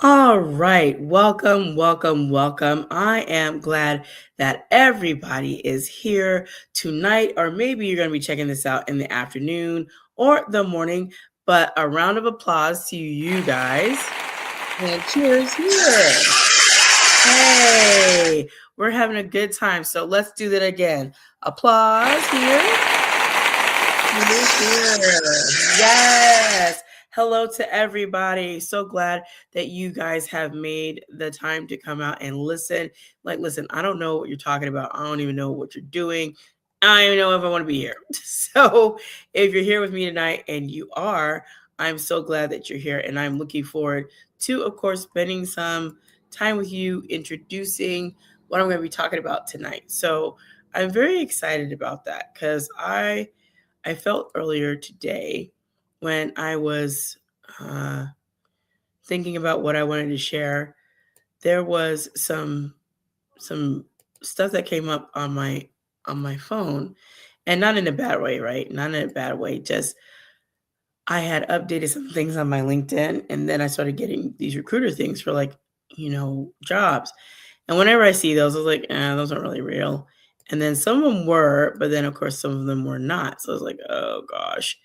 All right. Welcome, welcome, welcome. I am glad that everybody is here tonight, or maybe you're going to be checking this out in the afternoon or the morning. But a round of applause to you guys. And cheers here. Hey, we're having a good time. So let's do that again. Applause here. Here. Yes. Hello to everybody. So glad that you guys have made the time to come out and listen. Like, listen, I don't know what you're talking about. I don't even know what you're doing. I don't even know if I want to be here. So, if you're here with me tonight and you are, I'm so glad that you're here. And I'm looking forward to, of course, spending some time with you, introducing what I'm going to be talking about tonight. So, I'm very excited about that because I felt earlier today when I was thinking about what I wanted to share. There was some stuff that came up on my phone, and not in a bad way, right? Not in a bad way. Just I had updated some things on my LinkedIn, and then I started getting these recruiter things for jobs. And whenever I see those, I was like, those aren't really real. And then some of them were, but then of course some of them were not. So I was like, oh gosh.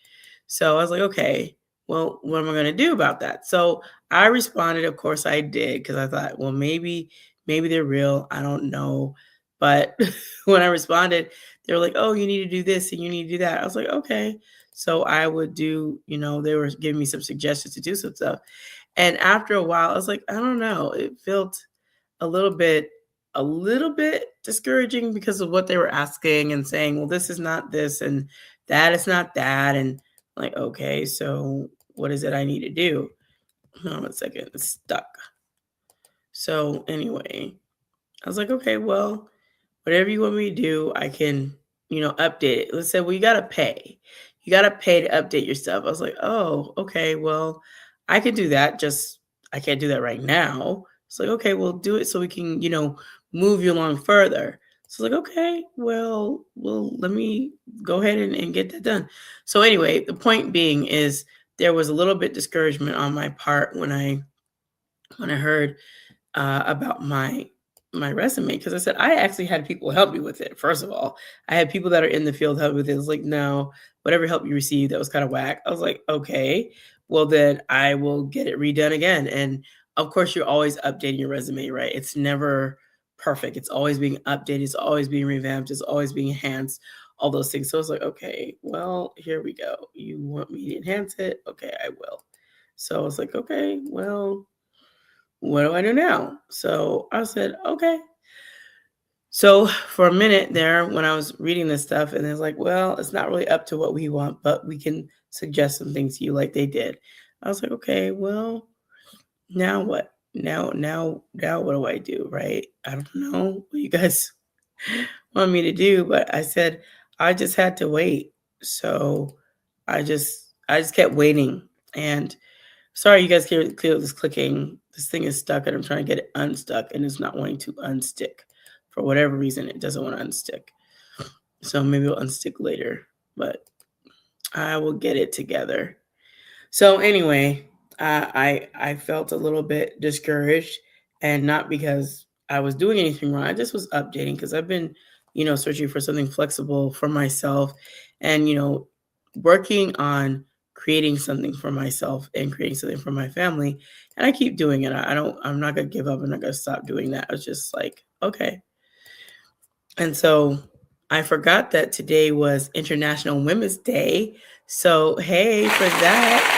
So I was like, okay, well, what am I going to do about that? So I responded, of course I did, because I thought, well, maybe they're real. I don't know. But when I responded, they were like, oh, you need to do this and you need to do that. I was like, okay. So I would do, they were giving me some suggestions to do some stuff. And after a while, I was like, I don't know. It felt a little bit discouraging because of what they were asking and saying, well, this is not this and that is not that. And like, okay, so what is it I need to do? Hold on 1 second, it's stuck. So anyway, I was like, okay, well, whatever you want me to do, I can, update it. Let's say, well, you got to pay. You got to pay to update your stuff. I was like, oh, okay, well, I could do that. Just, I can't do that right now. It's like, okay, we'll do it so we can, move you along further. So like, okay, well, let me go ahead and get that done. So anyway, the point being is there was a little bit discouragement on my part when I heard about my resume, because I said I actually had people help me with it. First of all, I had people that are in the field help with it. It was like, no, whatever help you received, that was kind of whack. I was like, okay, well then I will get it redone again. And of course, you're always updating your resume, right? It's never perfect. It's always being updated. It's always being revamped. It's always being enhanced. All those things. So I was like, okay, well, here we go. You want me to enhance it? Okay, I will. So I was like, okay, well, what do I do now? So I said, okay. So for a minute there, when I was reading this stuff, and it's like, well, it's not really up to what we want, but we can suggest some things to you like they did. I was like, okay, well, now what? Now what do I do? Right? I don't know what you guys want me to do, but I said I just had to wait. So I just kept waiting. And sorry, you guys hear this clicking. This thing is stuck, and I'm trying to get it unstuck, and it's not wanting to unstick. For whatever reason, it doesn't want to unstick. So maybe it'll unstick later, but I will get it together. So anyway, I felt a little bit discouraged, and not because I was doing anything wrong. I just was updating because I've been, searching for something flexible for myself, and working on creating something for myself and creating something for my family. And I keep doing it. I'm not gonna give up. I'm not gonna stop doing that. I was just like, okay. And so I forgot that today was International Women's Day. So hey for that.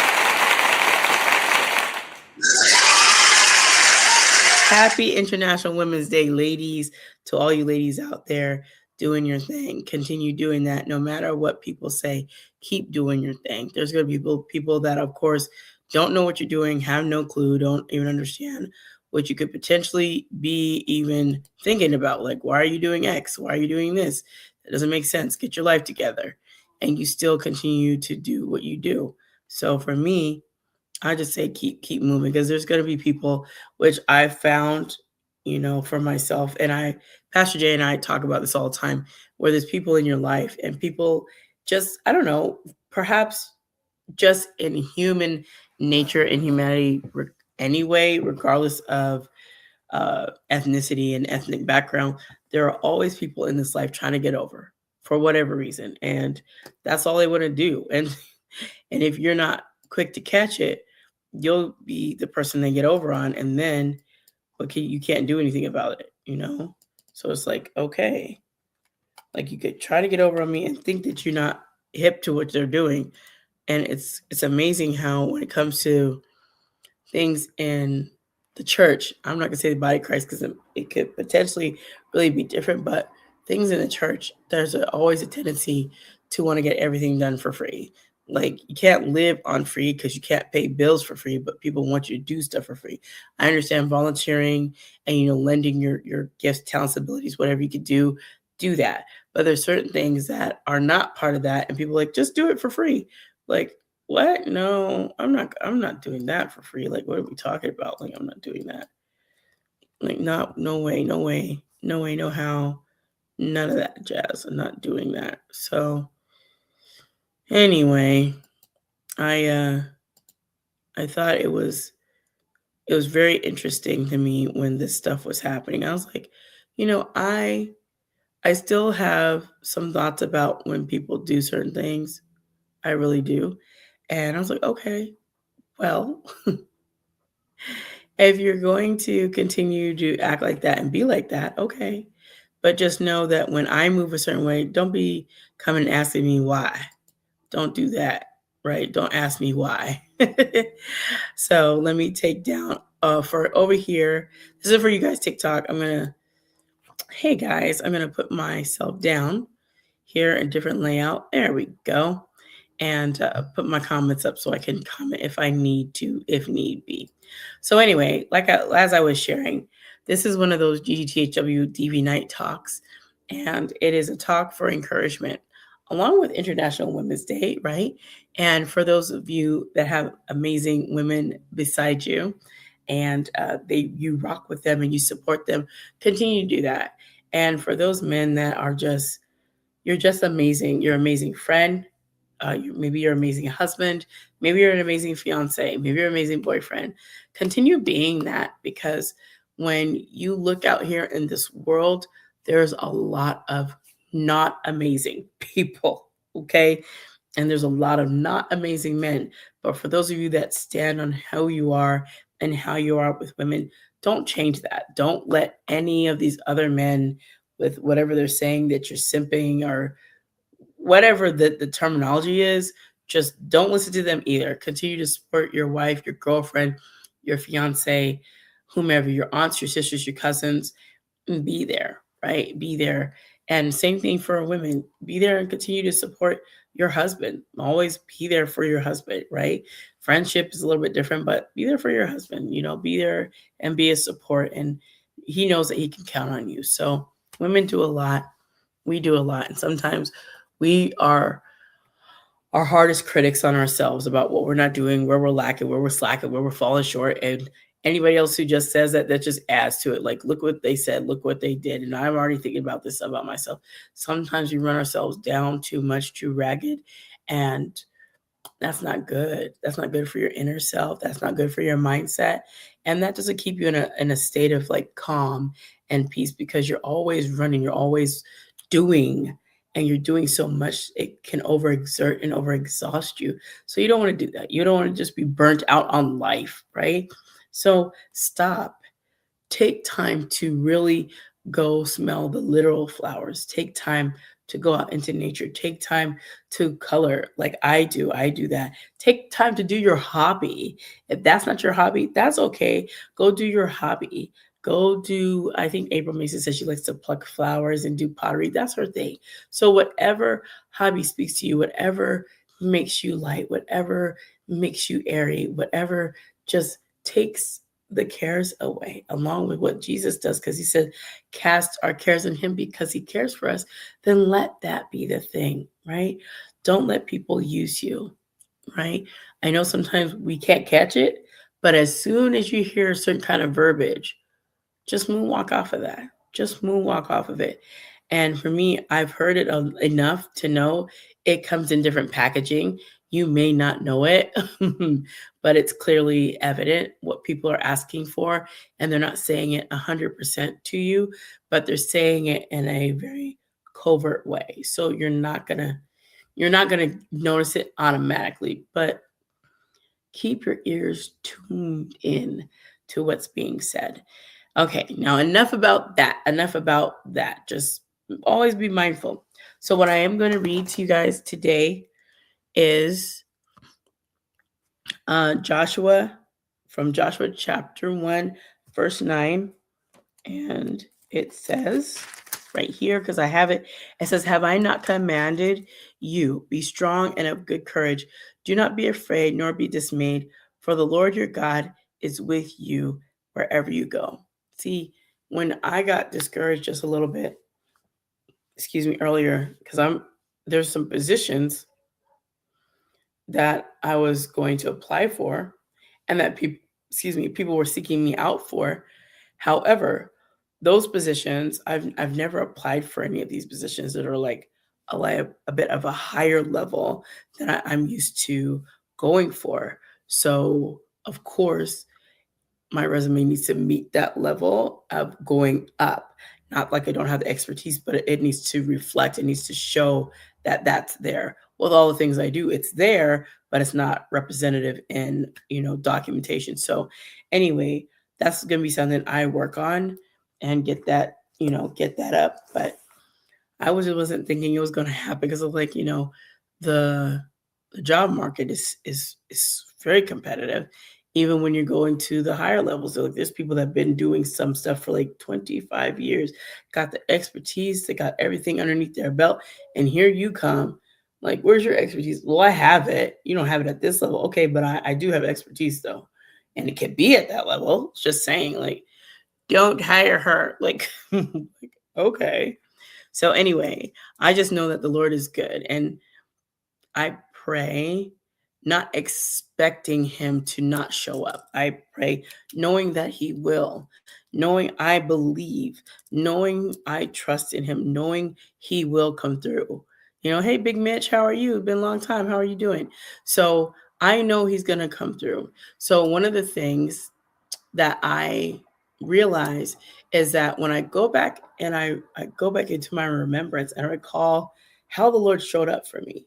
Happy International Women's Day, ladies, to all you ladies out there doing your thing. Continue doing that no matter what people say. Keep doing your thing. There's going to be people that, of course, don't know what you're doing, have no clue, don't even understand what you could potentially be even thinking about. Like, why are you doing X? Why are you doing this? That doesn't make sense. Get your life together. And you still continue to do what you do. So for me, I just say keep moving, because there's going to be people, which I found, for myself, and Pastor Jay and I talk about this all the time, where there's people in your life and people just, I don't know, perhaps just in human nature and humanity anyway, regardless of ethnicity and ethnic background. There are always people in this life trying to get over for whatever reason, and that's all they want to do. And if you're not quick to catch it, you'll be the person they get over on, and then okay, you can't do anything about it, you know? So it's like, okay, like you could try to get over on me and think that you're not hip to what they're doing. And it's amazing how when it comes to things in the church, I'm not gonna say the body of Christ because it could potentially really be different, but things in the church, there's always a tendency to want to get everything done for free. Like you can't live on free because you can't pay bills for free, but people want you to do stuff for free. I understand volunteering and lending your gifts, talents, abilities, whatever you could do that. But there's certain things that are not part of that, and people are like just do it for free. Like what? No, I'm not doing that for free. Like, what are we talking about? Like, I'm not doing that. Like, no way, no way, no way, no how. None of that jazz. I'm not doing that. So anyway, I I thought it was very interesting to me when this stuff was happening. I was like, I still have some thoughts about when people do certain things. I really do. And I was like, okay, well, if you're going to continue to act like that and be like that, okay. But just know that when I move a certain way, don't be coming and asking me why. Don't do that, right? Don't ask me why. So let me take down for over here. This is for you guys, TikTok. Hey guys, I'm gonna put myself down here in different layout. There we go. And put my comments up so I can comment if I need to, if need be. So anyway, as I was sharing, this is one of those GGTHW DV night talks, and it is a talk for encouragement, along with International Women's Day, right? And for those of you that have amazing women beside you, and you rock with them and you support them, continue to do that. And for those men that are you're just amazing. You're an amazing friend. Maybe you're an amazing husband. Maybe you're an amazing fiance. Maybe you're an amazing boyfriend. Continue being that, because when you look out here in this world, there's a lot of not amazing people. Okay. And there's a lot of not amazing men. But for those of you that stand on who you are and how you are with women, don't change that. Don't let any of these other men, with whatever they're saying that you're simping or whatever the terminology is, just don't listen to them either. Continue to support your wife, your girlfriend, your fiance, whomever, your aunts, your sisters, your cousins, and be there, right? Be there. And same thing for women. Be there and continue to support your husband. Always be there for your husband, right? Friendship is a little bit different, but be there for your husband. Be there and be a support. And he knows that he can count on you. So women do a lot. We do a lot. And sometimes we are our hardest critics on ourselves about what we're not doing, where we're lacking, where we're slacking, where we're falling short. And anybody else who just says that just adds to it. Like, look what they said, look what they did. And I'm already thinking about this about myself. Sometimes we run ourselves down too much, too ragged. And that's not good. That's not good for your inner self. That's not good for your mindset. And that doesn't keep you in a state of like calm and peace, because you're always running, you're always doing, and you're doing so much, it can overexert and overexhaust you. So you don't want to do that. You don't want to just be burnt out on life, right? So stop. Take time to really go smell the literal flowers. Take time to go out into nature. Take time to color like I do. I do that. Take time to do your hobby. If that's not your hobby, that's okay. Go do your hobby. Go do, I think April Mason says she likes to pluck flowers and do pottery. That's her thing. So whatever hobby speaks to you, whatever makes you light, whatever makes you airy, whatever just takes the cares away, along with what Jesus does, because he said, cast our cares on him because he cares for us, then let that be the thing, right? Don't let people use you, right? I know sometimes we can't catch it, but as soon as you hear a certain kind of verbiage, just moonwalk off of that. Just moonwalk off of it. And for me, I've heard it enough to know it comes in different packaging. You may not know it, but it's clearly evident what people are asking for, and they're not saying it 100% to you, but they're saying it in a very covert way. So you're not gonna notice it automatically, but keep your ears tuned in to what's being said. Okay, now enough about that. Enough about that. Just always be mindful. So, what I am going to read to you guys today is Joshua, from Joshua chapter 1, verse 9. And it says right here, because I have it, it says, "Have I not commanded you? Be strong and of good courage. Do not be afraid, nor be dismayed, for the Lord your God is with you wherever you go." See, when I got discouraged just a little bit, excuse me, earlier, because there's some positions that I was going to apply for and that people were seeking me out for. However, those positions, I've never applied for any of these positions that are like a bit of a higher level than I'm used to going for. So, of course, my resume needs to meet that level of going up. Not like I don't have the expertise, but it needs to reflect, it needs to show that that's there. With all the things I do, it's there, but it's not representative in, documentation. So anyway, that's going to be something I work on and get that up. But I wasn't thinking it was going to happen because of the the job market is very competitive. Even when you're going to the higher levels, so, like, there's people that have been doing some stuff for like 25 years, got the expertise, they got everything underneath their belt, and here you come. Like, where's your expertise? Well, I have it. You don't have it at this level, okay, but I do have expertise though, and it can be at that level. It's just saying, like, don't hire her. Like, like, okay. So anyway, I just know that the Lord is good, and I pray not expecting him to not show up. I pray knowing that he will, knowing I believe, knowing I trust in him, knowing he will come through. Hey, Big Mitch, how are you? It's been a long time. How are you doing? So I know he's going to come through. So one of the things that I realize is that when I go back and I go back into my remembrance and I recall how the Lord showed up for me,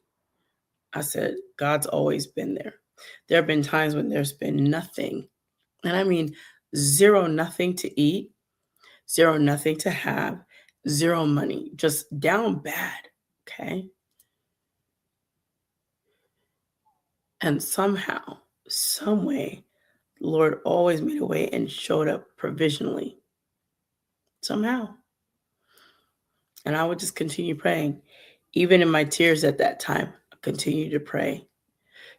I said, God's always been there. There have been times when there's been nothing, and I mean zero, nothing to eat, zero, nothing to have, zero money, just down bad. Okay. And somehow, some way, the Lord always made a way and showed up provisionally. Somehow. And I would just continue praying. Even in my tears at that time, I continued to pray.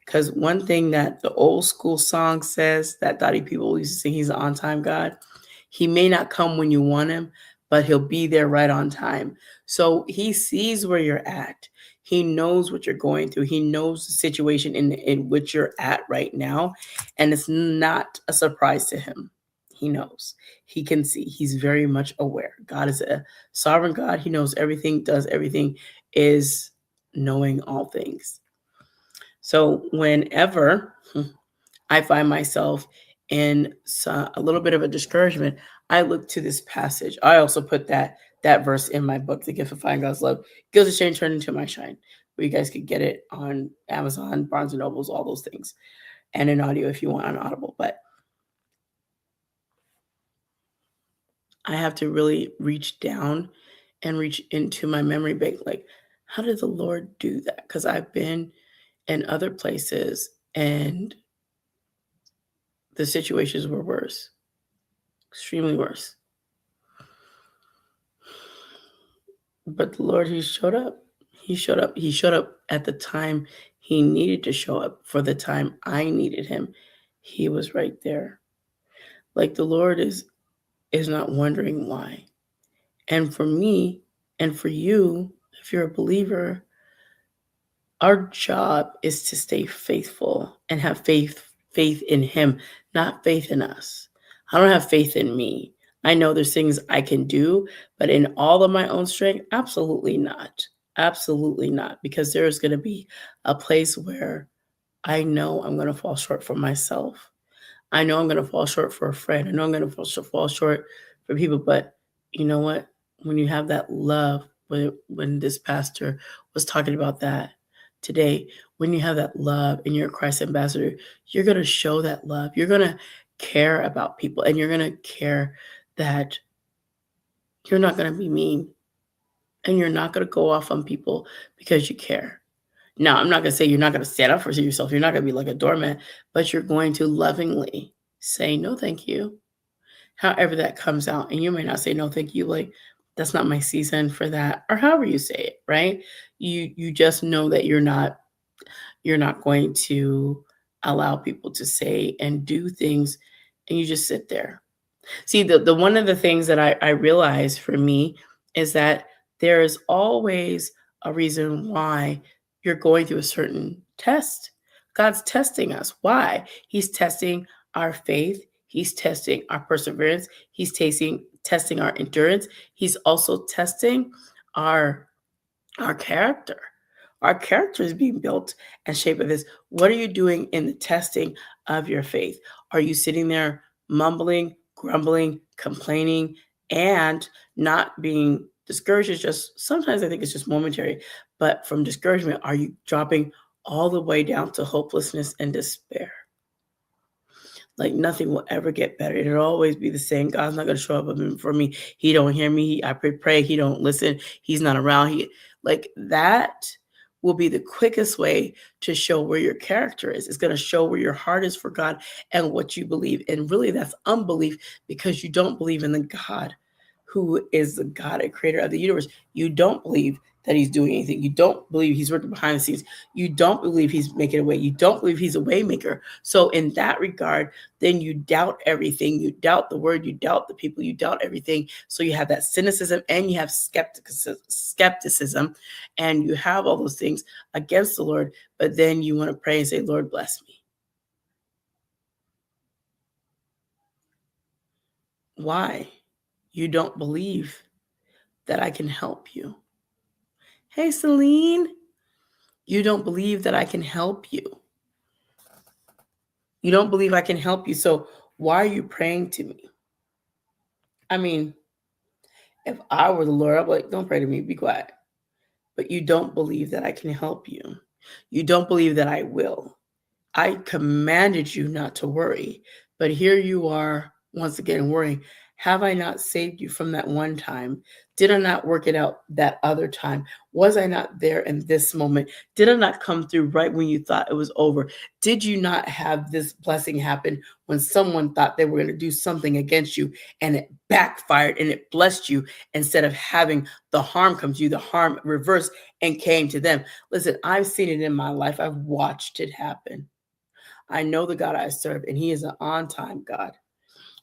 Because one thing that the old school song says that Dottie people used to sing, he's an on-time God. He may not come when you want him, but he'll be there right on time. So he sees where you're at. He knows what you're going through. He knows the situation in which you're at right now. And it's not a surprise to him. He knows. He can see. He's very much aware. God is a sovereign God. He knows everything, does everything, is knowing all things. So whenever I find myself in a little bit of a discouragement, I look to this passage. I also put that verse in my book, The Gift of Finding God's Love, Guilt and Shame Turned into My Shine, where you guys could get it on Amazon, Barnes and Nobles, all those things, and in audio if you want on Audible. But I have to really reach down and reach into my memory bank. Like, how did the Lord do that? Because I've been in other places and the situations were worse, extremely worse. But the Lord, he showed up. He showed up. He showed up at the time he needed to show up, for the time I needed him. He was right there. Like, the Lord is not wondering why. And for me and for you, if you're a believer, our job is to stay faithful and have faith in him, not faith in us. I don't have faith in me. I know there's things I can do, but in all of my own strength, absolutely not. Absolutely not. Because there is going to be a place where I know I'm going to fall short for myself. I know I'm going to fall short for a friend. I know I'm going to fall short for people. But you know what? When you have that love, when this pastor was talking about that today, when you have that love and you're a Christ ambassador, you're going to show that love. You're going to care about people, and you're going to care that you're not going to be mean, and you're not going to go off on people because you care. Now, I'm not going to say you're not going to stand up for yourself. You're not going to be like a doormat, but you're going to lovingly say, no, thank you. However that comes out. And you may not say, no, thank you. Like, that's not my season for that. Or however you say it, right? You just know that you're not going to allow people to say and do things, and you just sit there. See, the one of the things that I realize for me is that there is always a reason why you're going through a certain test. God's testing us. Why? He's testing our faith. He's testing our perseverance. He's testing our endurance. He's also testing our our character. Our character is being built and shaped by this. What are you doing in the testing of your faith? Are you sitting there mumbling, grumbling, complaining, and not being discouraged? Is just sometimes I think it's just momentary, but from discouragement, are you dropping all the way down to hopelessness and despair? Like nothing will ever get better. It'll always be the same. God's not going to show up for me. He don't hear me. I pray. He don't listen. He's not around. He like that will be the quickest way to show where your character is. It's going to show where your heart is for God and what you believe. And really that's unbelief because you don't believe in the God who is the God and creator of the universe. You don't believe that he's doing anything. You don't believe he's working behind the scenes. You don't believe he's making a way. You don't believe he's a way maker. So in that regard, then you doubt everything. You doubt the word. You doubt the people. You doubt everything. So you have that cynicism and you have skepticism, and you have all those things against the Lord. But then you want to pray and say, Lord, bless me. Why? You don't believe that I can help you. Hey, Celine, you don't believe that I can help you. You don't believe I can help you. So why are you praying to me? I mean, if I were the Lord, I'd be like, don't pray to me, be quiet. But you don't believe that I can help you. You don't believe that I will. I commanded you not to worry, but here you are once again worrying. Have I not saved you from that one time? Did I not work it out that other time? Was I not there in this moment? Did I not come through right when you thought it was over? Did you not have this blessing happen when someone thought they were going to do something against you and it backfired and it blessed you instead of having the harm come to you, the harm reversed and came to them? Listen, I've seen it in my life. I've watched it happen. I know the God I serve, and he is an on-time God.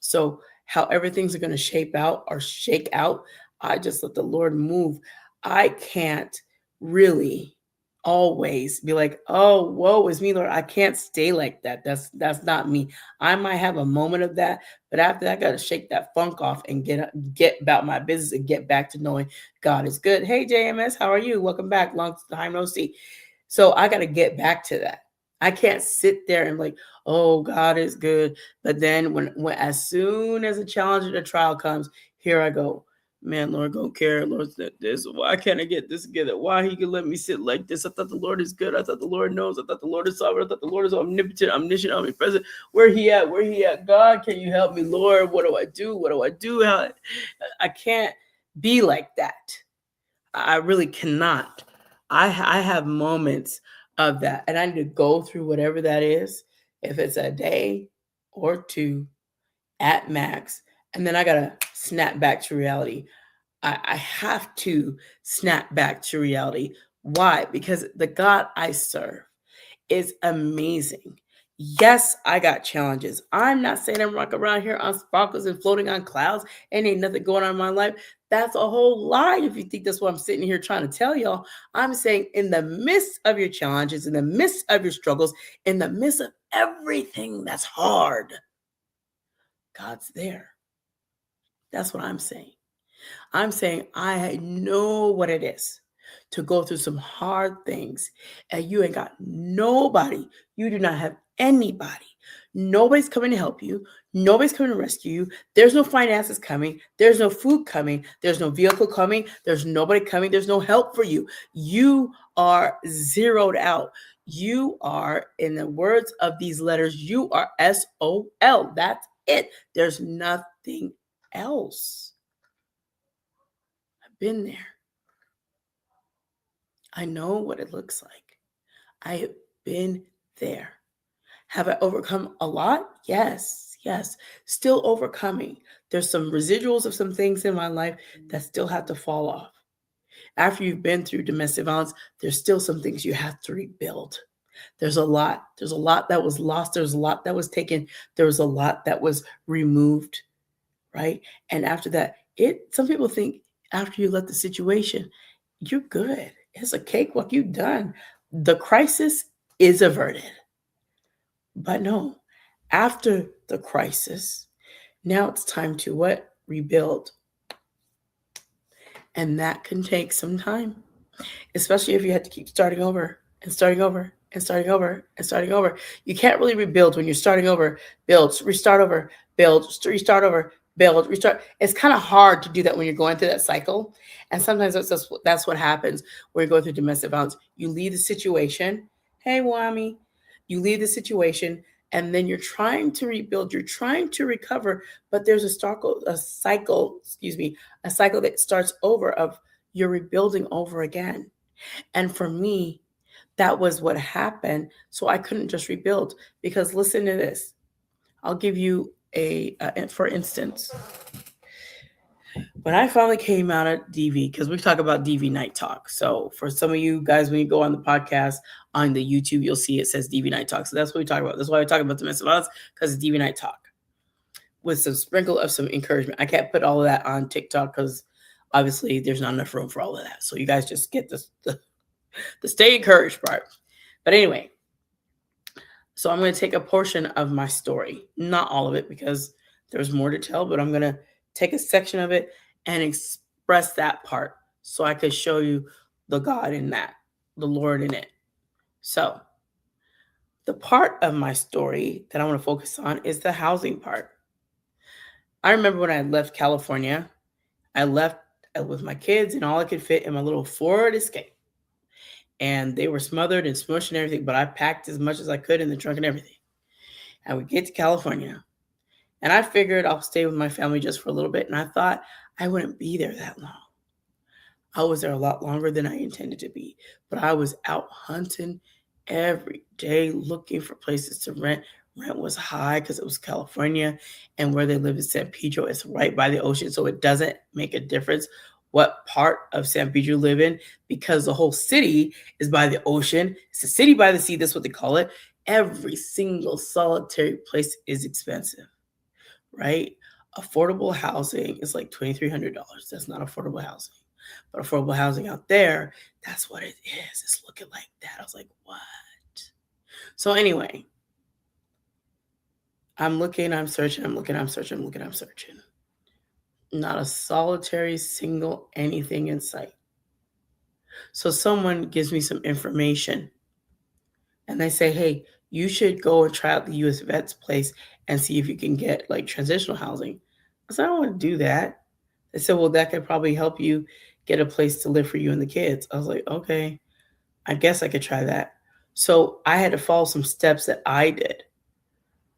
So however things are going to shape out or shake out, I just let the Lord move. I can't really always be like, oh, woe is me, Lord. I can't stay like that. That's not me. I might have a moment of that, but after that, I got to shake that funk off and get about my business and get back to knowing God is good. Hey, JMS, how are you? Welcome back. Long time no see. So I got to get back to that. I can't sit there and like, oh, God is good. But then when as soon as a challenge or a trial comes, here I go. Man, Lord, don't care. Lord said this. Why can't I get this together? Why he can let me sit like this? I thought the Lord is good. I thought the Lord knows. I thought the Lord is sovereign. I thought the Lord is omnipotent, omniscient, omnipresent. Where he at? Where he at? God, can you help me? Lord, what do I do? What do I do? I can't be like that. I really cannot. I have moments of that, and I need to go through whatever that is, if it's a day or two at max, and then I gotta snap back to reality. I have to snap back to reality. Why? Because the God I serve is amazing. Yes, I got challenges. I'm not saying I'm rocking around here on sparkles and floating on clouds and ain't nothing going on in my life. That's a whole lie if you think that's what I'm sitting here trying to tell y'all. I'm saying in the midst of your challenges, in the midst of your struggles, in the midst of everything that's hard, God's there. That's what I'm saying. I'm saying I know what it is to go through some hard things, and you ain't got nobody. You do not have anybody. Nobody's coming to help you. Nobody's coming to rescue you. There's no finances coming. There's no food coming. There's no vehicle coming. There's nobody coming. There's no help for you. You are zeroed out. You are, in the words of these letters, you are SOL. That's it. There's nothing else. I've been there. I know what it looks like. I have been there. Have I overcome a lot? Yes, yes. Still overcoming. There's some residuals of some things in my life that still have to fall off. After you've been through domestic violence, there's still some things you have to rebuild. There's a lot. There's a lot that was lost. There's a lot that was taken. There was a lot that was removed, right? And after that, some people think after you let the situation, you're good. It's a cakewalk. You've done. The crisis is averted. But no, after the crisis, now it's time to what? Rebuild. And that can take some time, especially if you had to keep starting over and starting over and starting over and starting over. You can't really rebuild when you're starting over, build, restart over, build, restart over, build, restart. It's kind of hard to do that when you're going through that cycle. And sometimes that's what happens when you're going through domestic violence. You leave the situation. Hey, Wami, you leave the situation, and then you're trying to rebuild. You're trying to recover, but there's a cycle that starts over of you're rebuilding over again. And for me, that was what happened. So I couldn't just rebuild, because listen to this. I'll give you for instance, when I finally came out of DV, because we talk about DV Night Talk. So for some of you guys, when you go on the podcast, on the YouTube, you'll see it says DV Night Talk. So that's what we talk about. That's why we talk about domestic violence, because it's DV Night Talk with some sprinkle of some encouragement. I can't put all of that on TikTok because obviously there's not enough room for all of that. So you guys just get the Stay Ecourged part. But anyway, so I'm going to take a portion of my story, not all of it because there's more to tell, but I'm going to take a section of it and express that part so I could show you the God in that, the Lord in it. So the part of my story that I want to focus on is the housing part. I remember when I left California, I left with my kids and all I could fit in my little Ford Escape. And they were smothered and smushed and everything, but I packed as much as I could in the trunk and everything. And we get to California, and I figured I'll stay with my family just for a little bit. And I thought I wouldn't be there that long. I was there a lot longer than I intended to be, but I was out hunting every day looking for places to rent. Rent was high because it was California, and where they live in San Pedro, it's right by the ocean, so it doesn't make a difference what part of San Pedro you live in, because the whole city is by the ocean. It's a city by the sea. That's what they call it. Every single solitary place is expensive, right? Affordable housing is like $2,300. That's not affordable housing. But affordable housing out there, that's what it is. It's looking like that. I was like, what? So anyway, I'm looking, I'm searching, I'm looking, I'm searching, I'm looking, I'm searching. Not a solitary single anything in sight. So someone gives me some information and they say, hey, you should go and try out the US Vets place and see if you can get like transitional housing. I said, I don't want to do that. They said, well, that could probably help you get a place to live for you and the kids. I was like, okay, I guess I could try that. So I had to follow some steps that I did.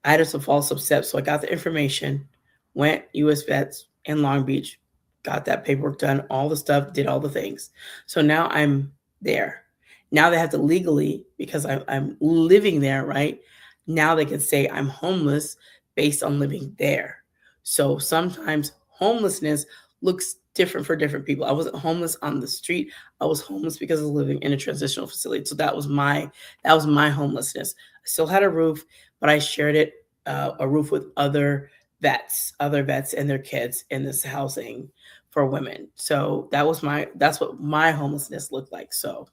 I had to follow some steps. So I got the information, went US Vets in Long Beach, got that paperwork done, all the stuff, did all the things. So now I'm there. Now they have to legally, because I'm living there, right? Now they can say I'm homeless based on living there. So sometimes homelessness looks different for different people. I wasn't homeless on the street. I was homeless because I was living in a transitional facility. So that was my homelessness. I still had a roof, but I shared it, a roof with other vets and their kids in this housing for women. So that's what my homelessness looked like. So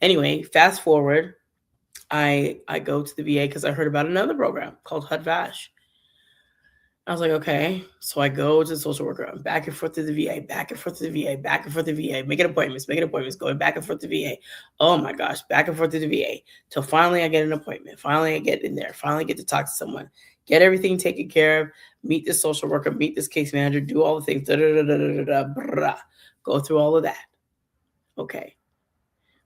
anyway, fast forward, I go to the VA because I heard about another program called HUD-VASH. I was like, okay. So I go to the social worker. I'm back and forth to the VA, back and forth to the VA, back and forth to the VA, making appointments, going back and forth to the VA. Oh my gosh, back and forth to the VA. Till finally I get an appointment. Finally I get in there. Finally get to talk to someone. Get everything taken care of. Meet the social worker, meet this case manager, do all the things. Da, da, da, da, da, da, brah. Go through all of that. Okay.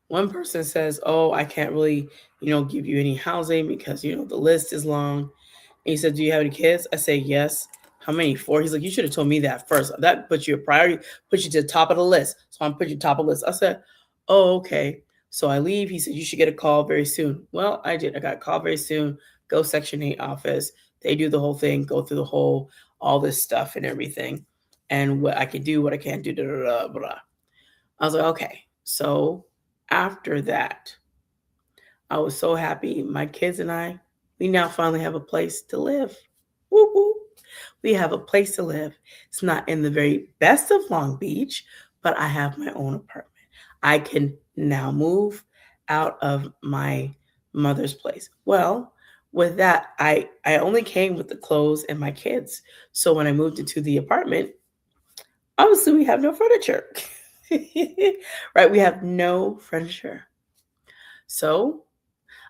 One person says, oh, I can't really, give you any housing because, the list is long. And he said, do you have any kids? I say, yes. How many? 4. He's like, you should have told me that first. That puts you a priority, puts you to the top of the list. So I'm putting you top of the list. I said, oh, okay. So I leave. He said, you should get a call very soon. Well, I did. I got a call very soon. Go Section 8 office. They do the whole thing, go through the whole, all this stuff and everything. And what I can do, what I can't do, blah, blah, blah. I was like, okay. So after that, I was so happy. My kids and I, we now finally have a place to live. Woo-hoo. We have a place to live. It's not in the very best of Long Beach, but I have my own apartment. I can now move out of my mother's place. Well, with that, I only came with the clothes and my kids. So when I moved into the apartment, obviously we have no furniture. Right? We have no furniture. So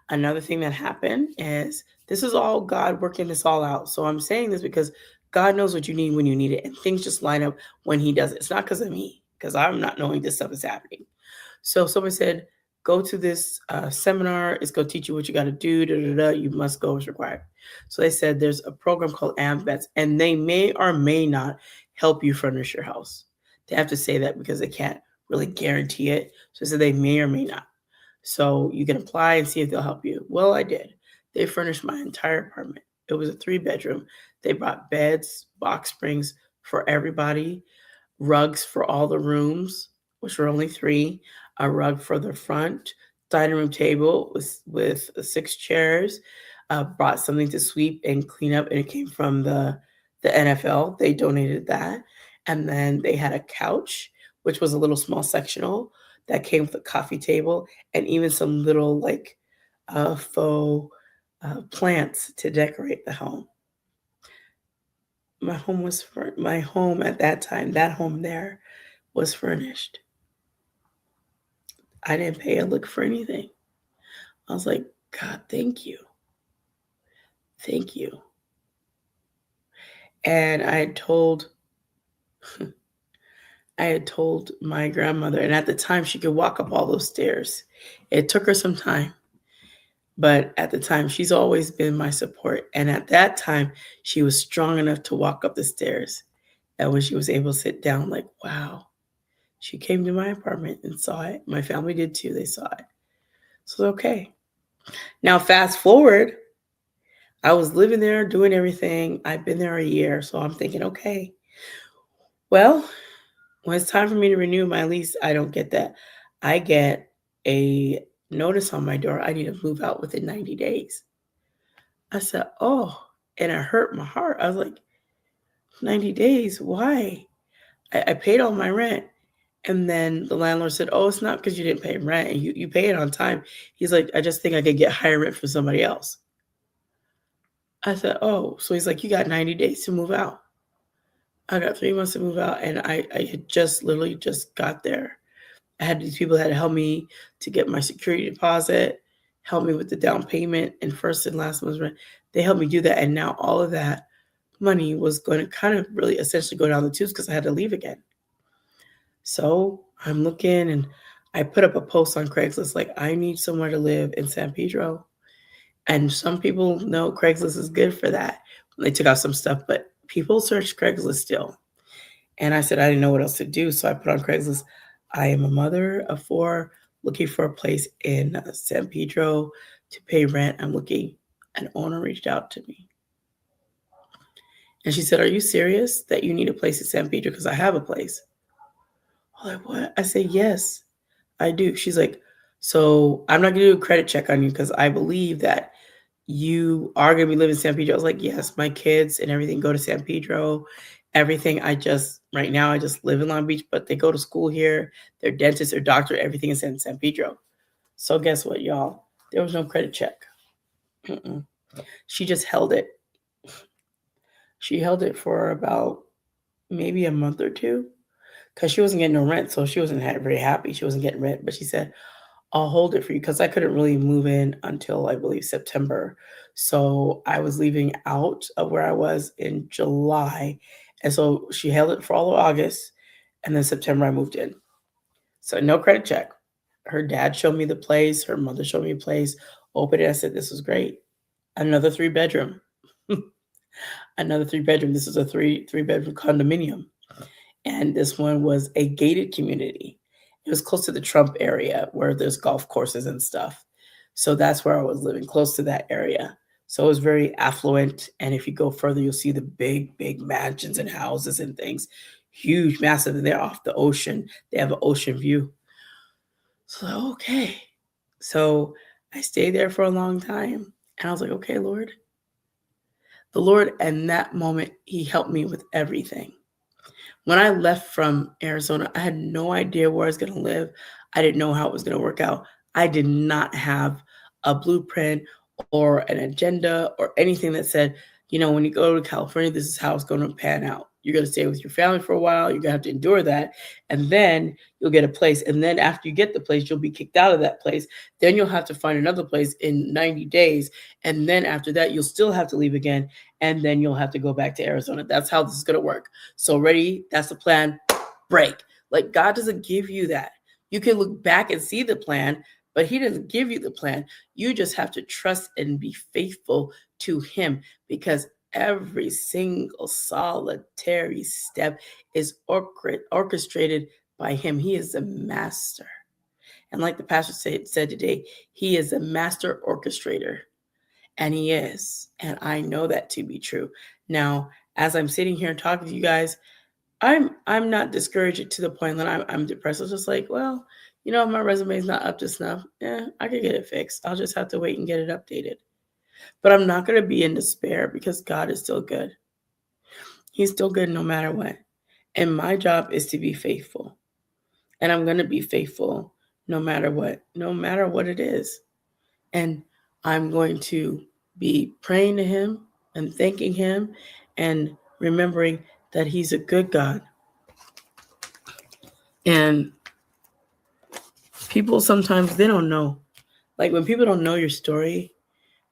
another thing that happened is this is all God working this all out. So I'm saying this because God knows what you need when you need it, and things just line up when He does it. It's not because of me, because I'm not knowing this stuff is happening. So someone said, go to this seminar. It's going to teach you what you got to do. Da, da, da. You must go as required. So they said there's a program called AMVETS, and they may or may not help you furnish your house. They have to say that because they can't really guarantee it. So they said they may or may not. So you can apply and see if they'll help you. Well, I did. They furnished my entire apartment. It was a 3-bedroom. They brought beds, box springs for everybody, rugs for all the rooms, which were only 3, a rug for the front, dining room table with 6 chairs, brought something to sweep and clean up, and it came from the NFL. They donated that. And then they had a couch, which was a little small sectional that came with a coffee table and even some little faux plants to decorate the home. My home at that time, that home there was furnished. I didn't pay a lick for anything. I was like, God, thank you. Thank you. And I had told my grandmother, and at the time she could walk up all those stairs. It took her some time, but at the time she's always been my support. And at that time she was strong enough to walk up the stairs. And when she was able to sit down, like, wow, she came to my apartment and saw it. My family did too. They saw it. So okay. Now fast forward, I was living there doing everything. I've been there a year. So I'm thinking, okay, well, when it's time for me to renew my lease, I don't get that. I get a notice on my door. I need to move out within 90 days. I said, oh, and it hurt my heart. I was like, 90 days? Why? I paid all my rent. And then the landlord said, oh, it's not because you didn't pay rent and you pay it on time. He's like, I just think I could get higher rent from somebody else. I said, oh, so he's like, you got 90 days to move out. I got 3 months to move out, and I had just literally just got there. I had these people that had to help me to get my security deposit, help me with the down payment and first and last month's rent. They helped me do that, and now all of that money was going to kind of really essentially go down the tubes because I had to leave again. So I'm looking, and I put up a post on Craigslist like, I need somewhere to live in San Pedro. And some people know Craigslist is good for that. They took out some stuff, but people search Craigslist still. And I said I didn't know what else to do. So I put on Craigslist, I am a mother of 4 looking for a place in San Pedro to pay rent. I'm looking. An owner reached out to me. And she said, are you serious that you need a place in San Pedro? Because I have a place. I'm like, what? I said, yes, I do. She's like, so I'm not going to do a credit check on you because I believe that you are going to be living in San Pedro. I was like, yes, my kids and everything go to San Pedro. Everything right now I just live in Long Beach, but they go to school here. Their dentist, their doctor, everything is in San Pedro. So guess what, y'all? There was no credit check. She just held it. She held it for about maybe a month or two because she wasn't getting no rent, so she wasn't very happy. She wasn't getting rent, but she said, "I'll hold it for you," because I couldn't really move in until I believe September. So I was leaving out of where I was in July, and so she held it for all of August, and then September I moved in. So no credit check. Her dad showed me the place. Her mother showed me the place. Opened it. I said, "This was great." Another three bedroom. Another three bedroom. This is a three bedroom condominium, and this one was a gated community. It was close to the Trump area where there's golf courses and stuff. So that's where I was living, close to that area. So it was very affluent. And if you go further, you'll see the big mansions and houses and things, huge, massive. And they're off the ocean. They have an ocean view. So, okay. So I stayed there for a long time. And I was like, okay, Lord. The Lord, in that moment, He helped me with everything. When I left from Arizona, I had no idea where I was going to live. I didn't know how it was going to work out. I did not have a blueprint or an agenda or anything that said, when you go to California, this is how it's going to pan out. You're going to stay with your family for a while. You're going to have to endure that. And then you'll get a place. And then after you get the place, you'll be kicked out of that place. Then you'll have to find another place in 90 days. And then after that, you'll still have to leave again. And then you'll have to go back to Arizona. That's how this is going to work. So ready? That's the plan. Break. Like God doesn't give you that. You can look back and see the plan, but He doesn't give you the plan. You just have to trust and be faithful to Him, because every single solitary step is orchestrated by Him. He is a master. And like the pastor said today, He is a master orchestrator. And He is. And I know that to be true. Now, as I'm sitting here talking to you guys, I'm not discouraged to the point that I'm depressed. I'm just like, well, my resume is not up to snuff. Yeah, I could get it fixed. I'll just have to wait and get it updated. But I'm not going to be in despair, because God is still good. He's still good no matter what. And my job is to be faithful. And I'm going to be faithful no matter what it is. And I'm going to be praying to Him and thanking Him and remembering that He's a good God. And people sometimes, they don't know. Like when people don't know your story,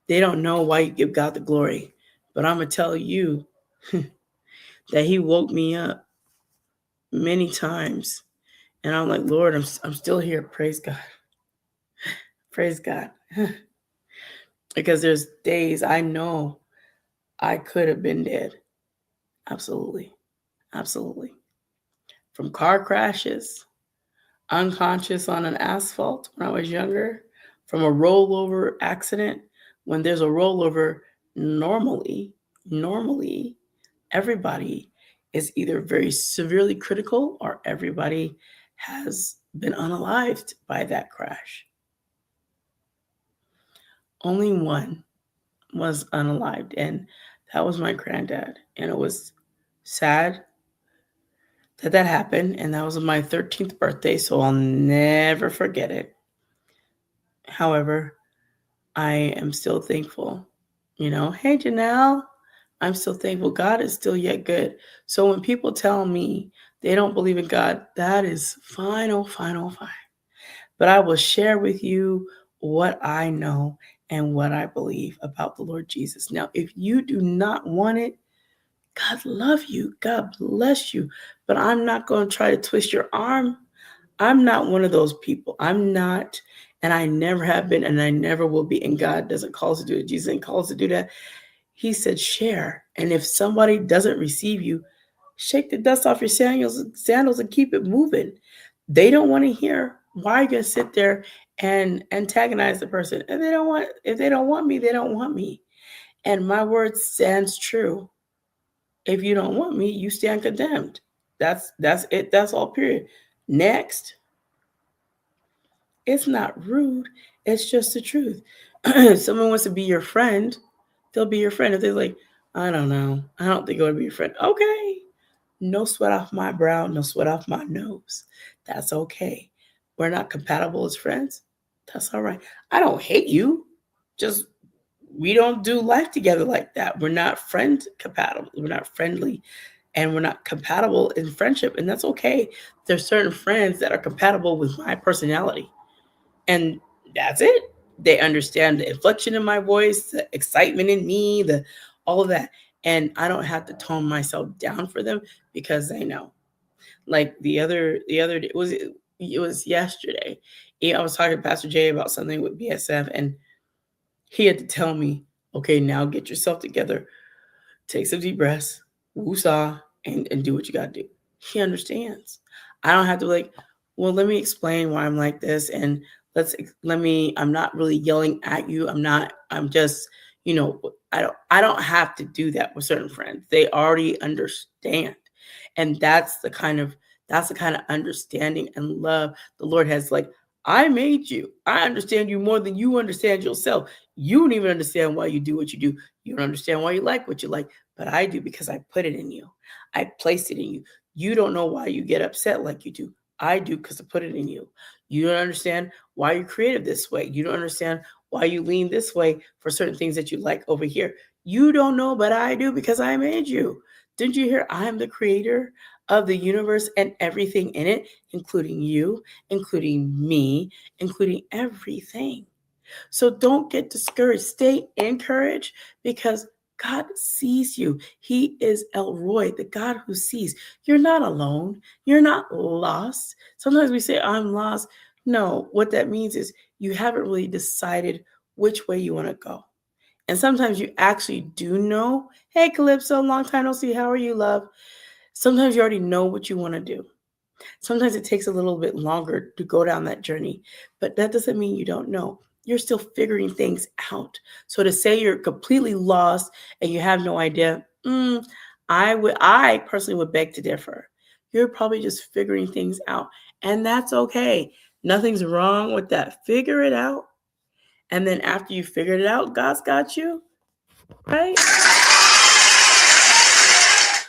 they don't know why you give God the glory. But I'm going to tell you that He woke me up many times. And I'm like, Lord, I'm still here. Praise God. Praise God. Because there's days I know I could have been dead. Absolutely. Absolutely. From car crashes, unconscious on an asphalt when I was younger, from a rollover accident. When there's a rollover, normally, everybody is either very severely critical or everybody has been unalived by that crash. Only one was unalived, and that was my granddad. And it was sad that happened, and that was my 13th birthday, so I'll never forget it. However, I am still thankful. Hey, Janelle, I'm still thankful. God is still yet good. So when people tell me they don't believe in God, that is fine, oh, fine, oh, fine. But I will share with you what I know and what I believe about the Lord Jesus. Now, if you do not want it, God love you. God bless you. But I'm not going to try to twist your arm. I'm not one of those people. I'm not, and I never have been, and I never will be. And God doesn't call us to do it. Jesus didn't call us to do that. He said, share. And if somebody doesn't receive you, shake the dust off your sandals and keep it moving. They don't want to hear. Why are you going to sit there and antagonize the person? If they don't want me, they don't want me. And my word stands true. If you don't want me, you stand condemned. That's it. That's all, period. Next. It's not rude. It's just the truth. If someone wants to be your friend, they'll be your friend. If they're like, I don't know, I don't think I want to be your friend. Okay. No sweat off my brow, no sweat off my nose. That's okay. We're not compatible as friends. That's all right. I don't hate you. Just we don't do life together like that. We're not friend compatible. We're not friendly, and we're not compatible in friendship. And that's okay. There's certain friends that are compatible with my personality. And that's it. They understand the inflection in my voice, the excitement in me, the all of that. And I don't have to tone myself down for them because they know. Like the other day, it was yesterday. I was talking to Pastor Jay about something with BSF, and he had to tell me, okay, now get yourself together, take some deep breaths, woosah, and do what you gotta do. He understands. I don't have to be like, well, let me explain why I'm like this, and I'm not really yelling at you. I'm just, I don't have to do that with certain friends. They already understand. And that's the kind of understanding and love the Lord has. Like, I made you. I understand you more than you understand yourself. You don't even understand why you do what you do. You don't understand why you like what you like, but I do because I put it in you. I placed it in you. You don't know why you get upset like you do. I do because I put it in you. You don't understand why you're creative this way. You don't understand why you lean this way for certain things that you like over here. You don't know, but I do because I made you. Didn't you hear? I am the creator of the universe and everything in it, including you, including me, including everything. So don't get discouraged. Stay encouraged because God sees you. He is El Roy, the God who sees. You're not alone. You're not lost. Sometimes we say, I'm lost. No, what that means is you haven't really decided which way you want to go. And sometimes you actually do know. Hey, Calypso, long time no see. How are you, love? Sometimes you already know what you want to do. Sometimes it takes a little bit longer to go down that journey, but that doesn't mean you don't know. You're still figuring things out. So to say you're completely lost and you have no idea, I personally would beg to differ. You're probably just figuring things out, and that's okay. Nothing's wrong with that. Figure it out, and then after you figured it out, God's got you, right?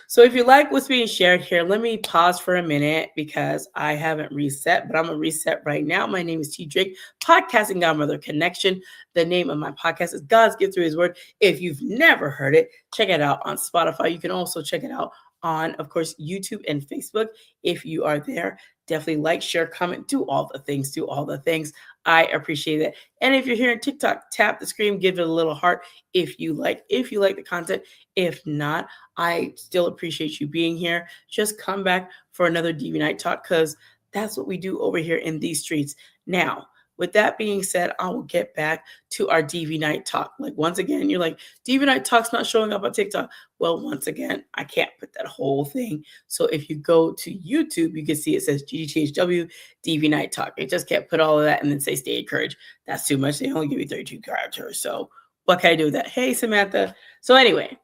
So if you like what's being shared here, let me pause for a minute because I haven't reset, but I'm going to reset right now. My name is T. Drake, Podcasting Godmother Connection. The name of my podcast is God's Gift Through His Word. If you've never heard it, check it out on Spotify. You can also check it out on, of course, YouTube and Facebook. If you are there, definitely like, share, comment, do all the things, do all the things. I appreciate it. And if you're here on TikTok, tap the screen, give it a little heart if you like the content. If not, I still appreciate you being here. Just come back for another DV Night Talk because that's what we do over here in these streets. Now, with that being said, I will get back to our DV Night Talk. Like, once again, you're like, DV Night Talk's not showing up on TikTok. Well, once again, I can't put that whole thing. So if you go to YouTube, you can see it says GDTHW DV Night Talk. It just can't put all of that and then say Stay Ecourged. That's too much. They only give you 32 characters. So what can I do with that? Hey, Samantha. So anyway,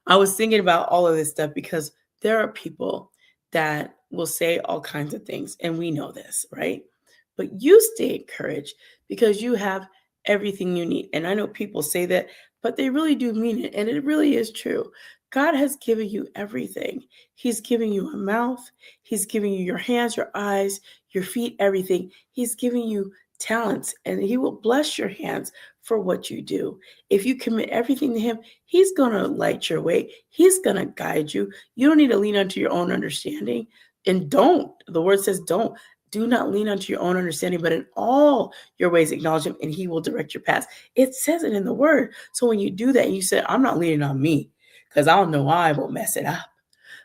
I was thinking about all of this stuff because there are people that will say all kinds of things, and we know this, right? But you stay encouraged because you have everything you need. And I know people say that, but they really do mean it. And it really is true. God has given you everything. He's giving you a mouth, He's giving you your hands, your eyes, your feet, everything. He's giving you talents, and He will bless your hands for what you do. If you commit everything to Him, He's going to light your way. He's going to guide you. You don't need to lean onto your own understanding. And don't. The word says don't. Do not lean onto your own understanding, but in all your ways acknowledge Him, and He will direct your paths. It says it in the word. So when you do that, and you say, I'm not leaning on me because I don't know why I won't mess it up,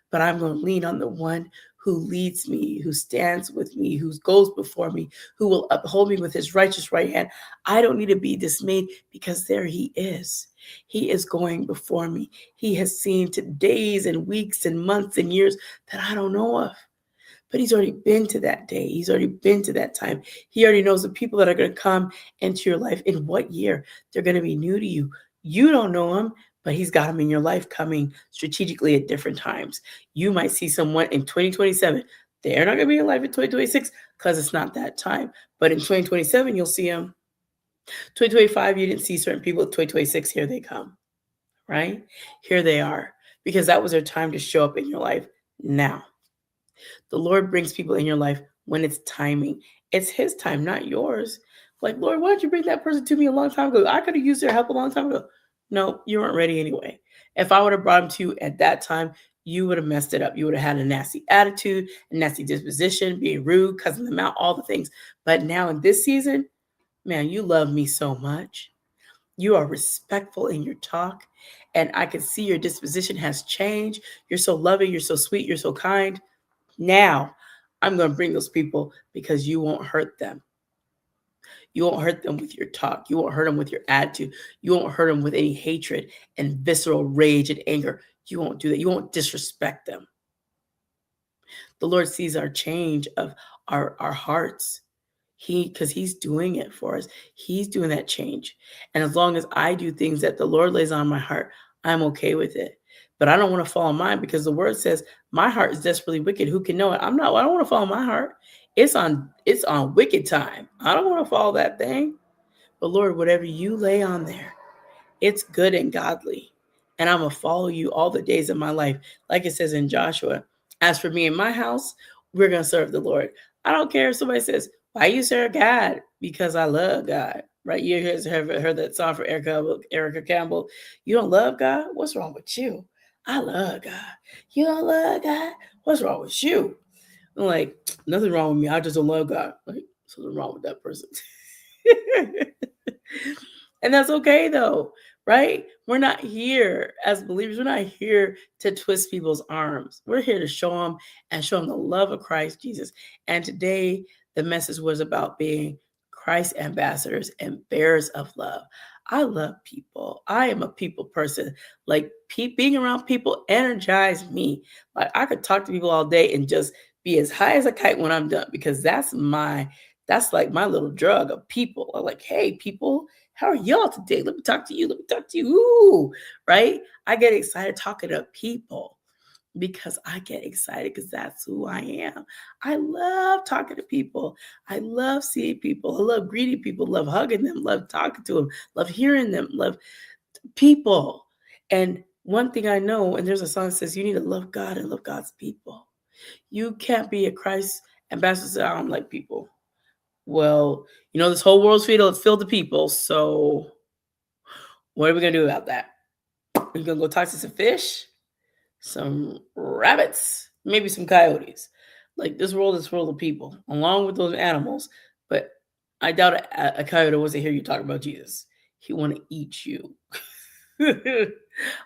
but I'm going to lean on the one who leads me, who stands with me, who goes before me, who will uphold me with His righteous right hand. I don't need to be dismayed because there He is. He is going before me. He has seen to days and weeks and months and years that I don't know of. But He's already been to that day. He's already been to that time. He already knows the people that are going to come into your life in what year. They're going to be new to you. You don't know them, but He's got them in your life coming strategically at different times. You might see someone in 2027. They're not going to be in your life in 2026 because it's not that time. But in 2027, you'll see them. 2025, you didn't see certain people. 2026, here they come, right? Here they are because that was their time to show up in your life now. The Lord brings people in your life when it's timing. It's His time, not yours. Like, Lord, why did you bring that person to me a long time ago? I could have used their help a long time ago. No, you weren't ready anyway. If I would have brought him to you at that time, you would have messed it up. You would have had a nasty attitude, a nasty disposition, being rude, cussing them out, all the things. But now in this season, man, you love me so much. You are respectful in your talk, and I can see your disposition has changed. You're so loving, you're so sweet, you're so kind. Now, I'm going to bring those people because you won't hurt them. You won't hurt them with your talk. You won't hurt them with your attitude. You won't hurt them with any hatred and visceral rage and anger. You won't do that. You won't disrespect them. The Lord sees our change of our hearts. Because he's doing it for us. He's doing that change. And as long as I do things that the Lord lays on my heart, I'm okay with it. But I don't want to follow mine because the word says my heart is desperately wicked. Who can know it? I don't want to follow my heart. It's on wicked time. I don't want to follow that thing. But Lord, whatever you lay on there, it's good and godly. And I'm going to follow you all the days of my life. Like it says in Joshua, as for me and my house, we're going to serve the Lord. I don't care if somebody says, why you serve God? Because I love God, right? You heard that song from Erica Campbell. You don't love God? What's wrong with you? I love God. You don't love God? What's wrong with you? I'm like, nothing wrong with me. I just don't love God. Like, something wrong with that person. And that's okay though, right? We're not here as believers. We're not here to twist people's arms. We're here to show them the love of Christ Jesus. And today the message was about being Christ ambassadors and bearers of love. I love people. I am a people person. Like being around people energizes me. Like I could talk to people all day and just be as high as a kite when I'm done because that's like my little drug of people. I'm like, hey, people, how are y'all today? Let me talk to you. Let me talk to you. Ooh, right? I get excited talking to people because I get excited because that's who I am. I love talking to people. I love seeing people. I love greeting people, love hugging them, love talking to them, love hearing them, love people. And one thing I know, and there's a song that says you need to love God and love God's people. You can't be a Christ ambassador. I don't like people. Well, this whole world's filled with people. So what are we going to do about that? We're going to go talk to some fish, some rabbits, maybe some coyotes. Like this world is full of people along with those animals. But I doubt a coyote wants to hear you talk about Jesus. He want to eat you. Unless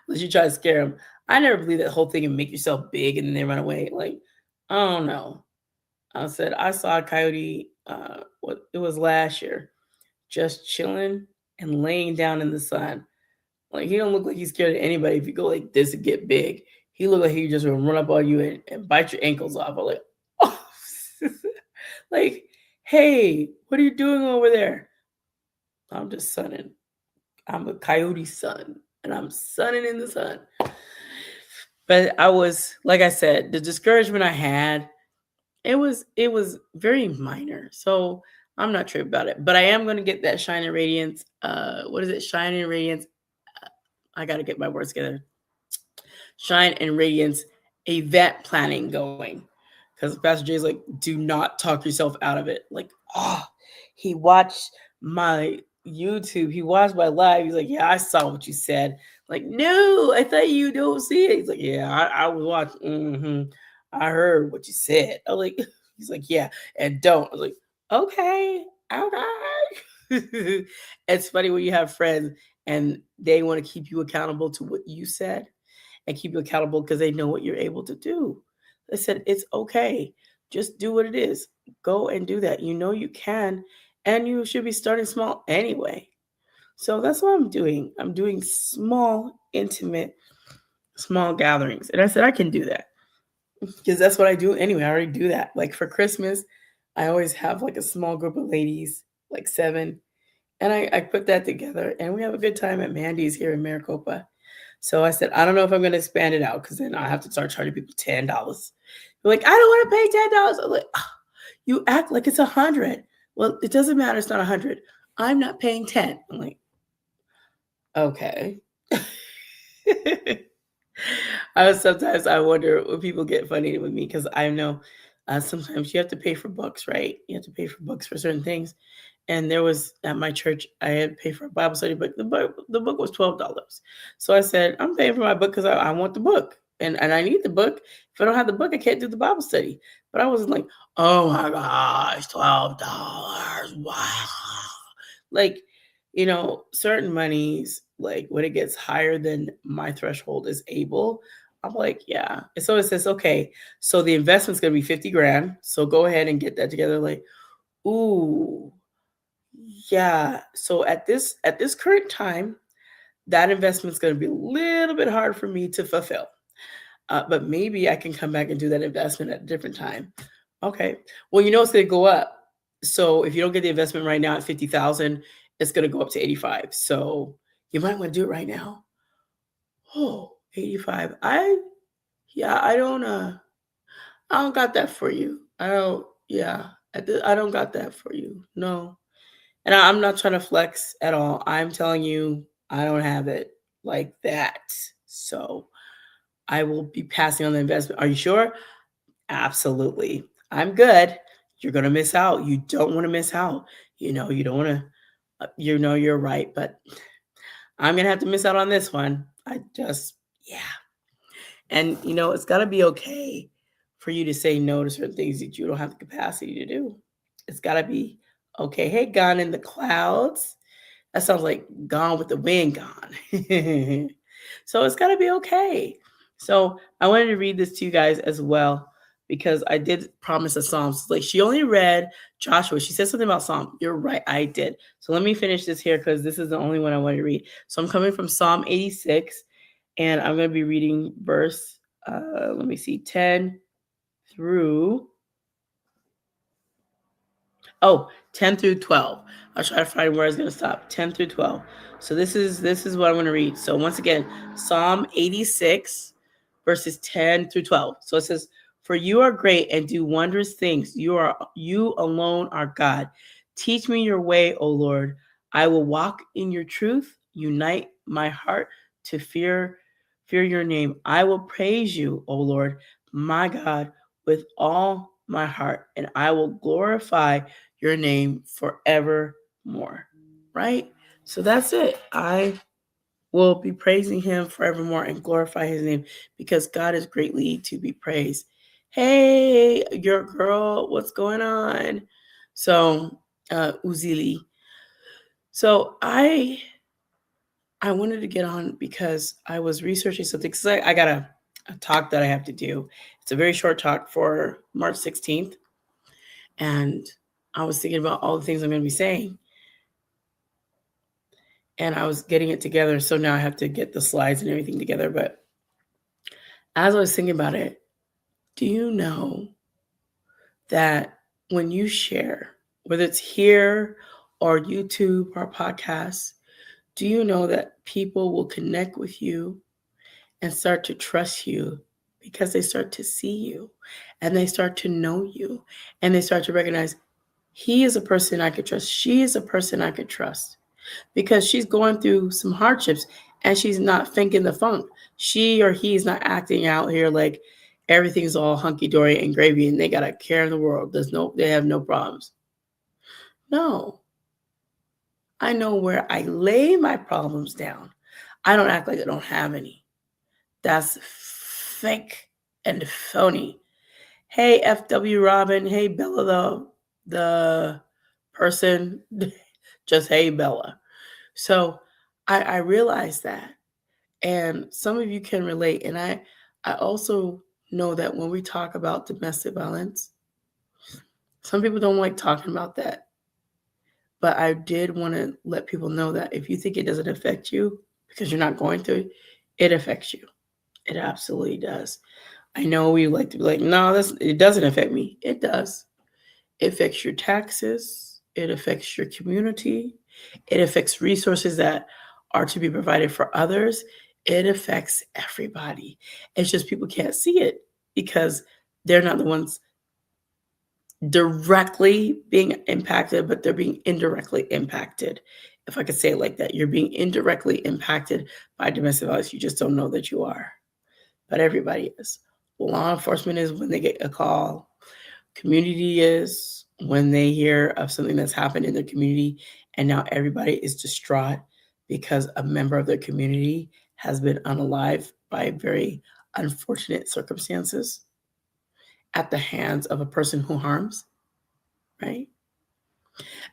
you try to scare him. I never believe that whole thing and make yourself big and then they run away. Like, I don't know. I said, I saw a coyote, it was last year, just chilling and laying down in the sun. Like, he don't look like he's scared of anybody. If you go like this and get big, he look like he just gonna run up on you and bite your ankles off. I'm like, oh, like, hey, what are you doing over there? I'm just sunning. I'm a coyote sun, and I'm sunning in the sun. But I was, like I said, the discouragement I had, it was very minor. So I'm not sure about it. But I am going to get that Shine and Radiance. What is it? Shine and Radiance. I got to get my words together. Shine and Radiance event planning going. Because Pastor Jay's like, do not talk yourself out of it. Like, he watched my YouTube. He watched my live. He's like, yeah, I saw what you said. Like, no, I thought you don't see it. He's like, yeah, I was watching. Mm-hmm. I heard what you said. I was like, he's like, yeah, and don't. I was like, okay. It's funny when you have friends and they want to keep you accountable to what you said and keep you accountable because they know what you're able to do. I said, it's okay. Just do what it is. Go and do that. You know you can, and you should be starting small anyway. So that's what I'm doing. I'm doing small, intimate, small gatherings. And I said, I can do that because that's what I do anyway. I already do that. Like for Christmas, I always have like a small group of ladies, like 7. And I put that together and we have a good time at Mandy's here in Maricopa. So I said, I don't know if I'm going to expand it out because then I have to start charging people $10. They're like, I don't want to pay $10. I'm like, you act like it's 100. Well, it doesn't matter. It's not 100. I'm not paying 10. I'm like, okay. Sometimes I wonder when people get funny with me because I know sometimes you have to pay for books, right? You have to pay for books for certain things. And there was at my church, I had paid for a Bible study book. The book was $12. So I said, I'm paying for my book because I want the book. And I need the book. If I don't have the book, I can't do the Bible study. But I wasn't like, oh my gosh, $12. Wow. Like, certain monies, like when it gets higher than my threshold is able, I'm like, yeah. And so it says, okay, so the investment's gonna be 50 grand. So go ahead and get that together. Like, ooh, yeah. So at this current time, that investment's gonna be a little bit hard for me to fulfill. But maybe I can come back and do that investment at a different time. Okay. Well, it's going to go up. So if you don't get the investment right now at 50,000, it's going to go up to 85. So you might want to do it right now. Oh, 85. I don't got that for you. I don't, yeah, I don't got that for you. No. And I'm not trying to flex at all. I'm telling you, I don't have it like that. So I will be passing on the investment. Are you sure? Absolutely. I'm good. You're going to miss out. You don't want to miss out. You don't want to, you're right. But I'm going to have to miss out on this one. Yeah. And, it's got to be okay for you to say no to certain things that you don't have the capacity to do. It's got to be okay. Hey, Gone in the Clouds. That sounds like Gone with the Wind gone. So it's got to be okay. So I wanted to read this to you guys as well because I did promise a psalm. So, like, she only read Joshua. She said something about Psalm. You're right. I did. So let me finish this here because this is the only one I want to read. So I'm coming from Psalm 86 and I'm going to be reading verse, 10 through 10 through 12. I'll try to find where I was going to stop. 10 through 12. So this is what I'm going to read. So once again, Psalm 86, verses 10 through 12. So it says, "For you are great and do wondrous things. You alone are God. Teach me your way, O Lord. I will walk in your truth. Unite my heart to fear your name. I will praise you, O Lord, my God, with all my heart, and I will glorify your name forevermore." Right? So that's it. I will be praising him forevermore and glorify his name because God is greatly to be praised. Hey, your girl, what's going on? So, Uzili. So I wanted to get on because I was researching something because I got a talk that I have to do. It's a very short talk for March 16th. And I was thinking about all the things I'm going to be saying. And I was getting it together. So now I have to get the slides and everything together. But as I was thinking about it, do you know that when you share, whether it's here or YouTube or podcast, do you know that people will connect with you and start to trust you because they start to see you and they start to know you and they start to recognize he is a person I could trust. She is a person I could trust because she's going through some hardships and she's not thinking the funk. She or he is not acting out here like everything's all hunky-dory and gravy and they got a care in the world. They have no problems. No. I know where I lay my problems down. I don't act like I don't have any. That's fake and phony. Hey, FW Robin. Hey, Bella, the person. Just hey, Bella. So I realized that. And some of you can relate. And I also know that when we talk about domestic violence, some people don't like talking about that. But I did want to let people know that if you think it doesn't affect you because you're not going through it, it affects you. It absolutely does. I know we like to be like, no, it doesn't affect me. It does. It affects your taxes. It affects your community. It affects resources that are to be provided for others. It affects everybody. It's just people can't see it because they're not the ones directly being impacted, but they're being indirectly impacted. If I could say it like that, you're being indirectly impacted by domestic violence. You just don't know that you are. But everybody is. Law enforcement is when they get a call. Community is when they hear of something that's happened in their community and now everybody is distraught because a member of their community has been unalived by very unfortunate circumstances at the hands of a person who harms, right?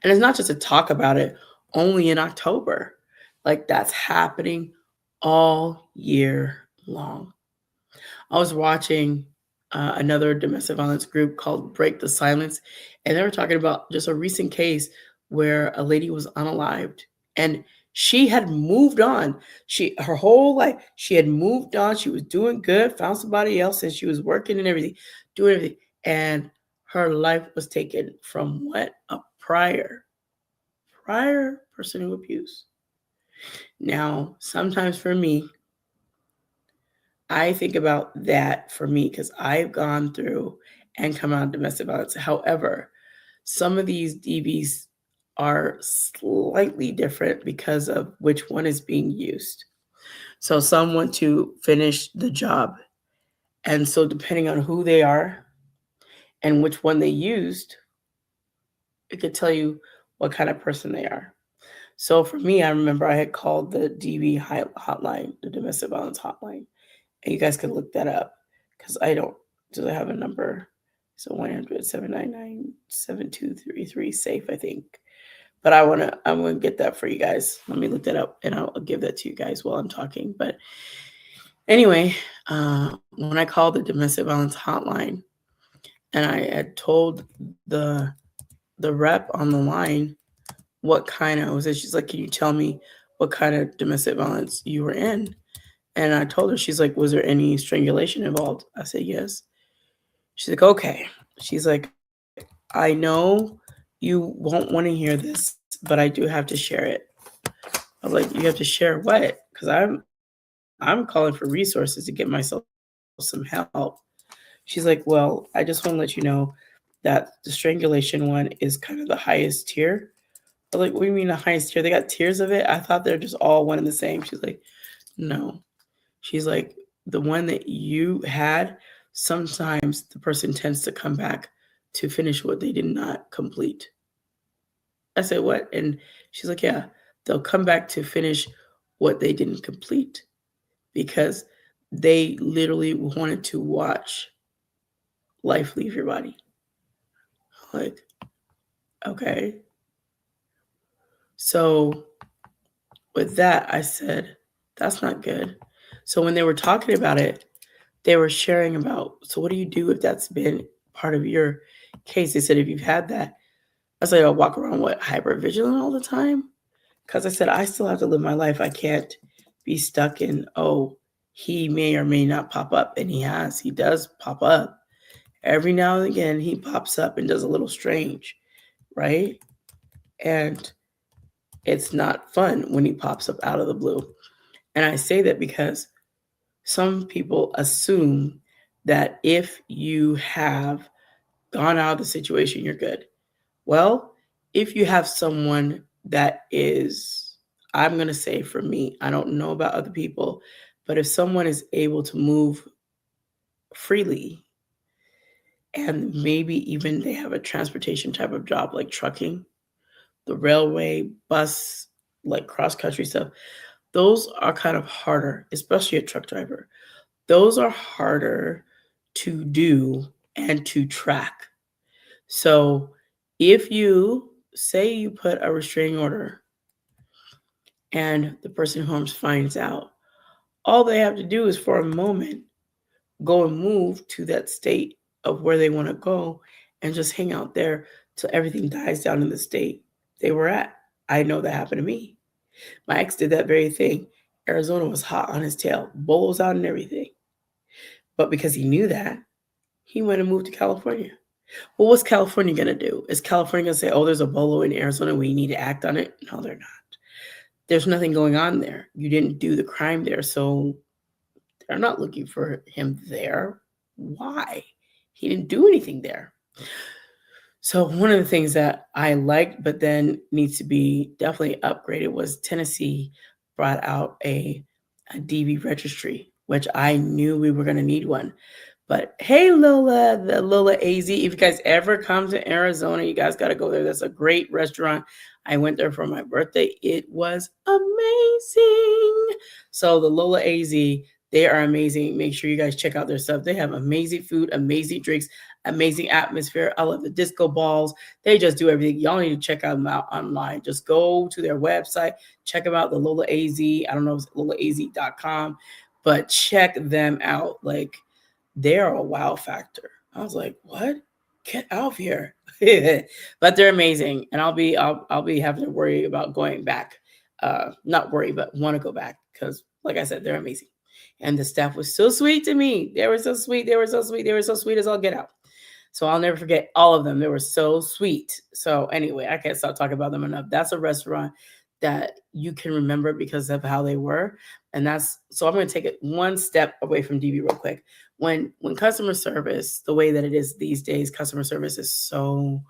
And it's not just to talk about it only in October. Like that's happening all year long. I was watching another domestic violence group called Break the Silence, and they were talking about just a recent case where a lady was unalived and she had moved on. Her whole life, she had moved on. She was doing good, found somebody else, and she was working and everything, doing everything. And her life was taken from what? A prior person who abused. Now, sometimes for me, I think about that for me because I've gone through and come out of domestic violence. However, some of these DVs are slightly different because of which one is being used. So some want to finish the job. And so depending on who they are and which one they used, it could tell you what kind of person they are. So for me, I remember I had called the DV hotline, the domestic violence hotline. And you guys can look that up because I don't. Do I have a number? So 1-799-7233 safe, I think. But I'm gonna get that for you guys. Let me look that up and I'll give that to you guys while I'm talking. But anyway, when I called the domestic violence hotline and I had told the rep on the line what kind of was it, she's like, "Can you tell me what kind of domestic violence you were in?" And I told her, she's like, "Was there any strangulation involved?" I said, "Yes." She's like, "Okay." She's like, "I know you won't want to hear this, but I do have to share it." I was like, "You have to share what?" Because I'm calling for resources to get myself some help. She's like, "Well, I just want to let you know that the strangulation one is kind of the highest tier." I was like, "What do you mean the highest tier? They got tiers of it? I thought they're just all one and the same." She's like, "No." She's like, "The one that you had, sometimes the person tends to come back to finish what they did not complete." I said, "What?" And she's like, "Yeah, they'll come back to finish what they didn't complete because they literally wanted to watch life leave your body." Like, okay. So with that, I said, "That's not good." So when they were talking about it, they were sharing about, so what do you do if that's been part of your case? They said, if you've had that, I said, I'll walk around, what, hyper vigilant all the time? Because I said, I still have to live my life. I can't be stuck in, oh, he may or may not pop up. And he does pop up. Every now and again, he pops up and does a little strange, right? And it's not fun when he pops up out of the blue. And I say that because some people assume that if you have gone out of the situation, you're good. Well, if you have someone that is, I'm going to say for me, I don't know about other people, but if someone is able to move freely and maybe even they have a transportation type of job like trucking, the railway, bus, like cross country stuff, those are kind of harder, especially a truck driver. Those are harder to do and to track. So if you say you put a restraining order and the person who harms finds out, all they have to do is for a moment go and move to that state of where they want to go and just hang out there till everything dies down in the state they were at. I know that happened to me. My ex did that very thing. Arizona was hot on his tail, bowls out and everything. But because he knew that, he went and moved to California. Well, what's California going to do? Is California going to say, oh, there's a bolo in Arizona, we need to act on it? No, they're not. There's nothing going on there. You didn't do the crime there, so they're not looking for him there. Why? He didn't do anything there. So one of the things that I liked, but then needs to be definitely upgraded, was Tennessee brought out a DV registry, which I knew we were going to need one. But hey, Lola, the Lola AZ. If you guys ever come to Arizona, you guys got to go there. That's a great restaurant. I went there for my birthday. It was amazing. So the Lola AZ, they are amazing. Make sure you guys check out their stuff. They have amazing food, amazing drinks, amazing atmosphere. I love the disco balls. They just do everything. Y'all need to check them out online. Just go to their website, check them out, the Lola AZ. I don't know if it's lolaaz.com, but check them out. Like, they're a wow factor. I was like, what? Get out of here. But they're amazing. And I'll be having to worry about going back. Not worry, but want to go back because like I said, they're amazing. And the staff was so sweet to me. They were so sweet. They were so sweet. They were so sweet as I'll get out. So I'll never forget all of them. They were so sweet. So anyway, I can't stop talking about them enough. That's a restaurant that you can remember because of how they were. And that's so I'm going to take it one step away from DB real quick. When customer service, the way that it is these days, customer service is so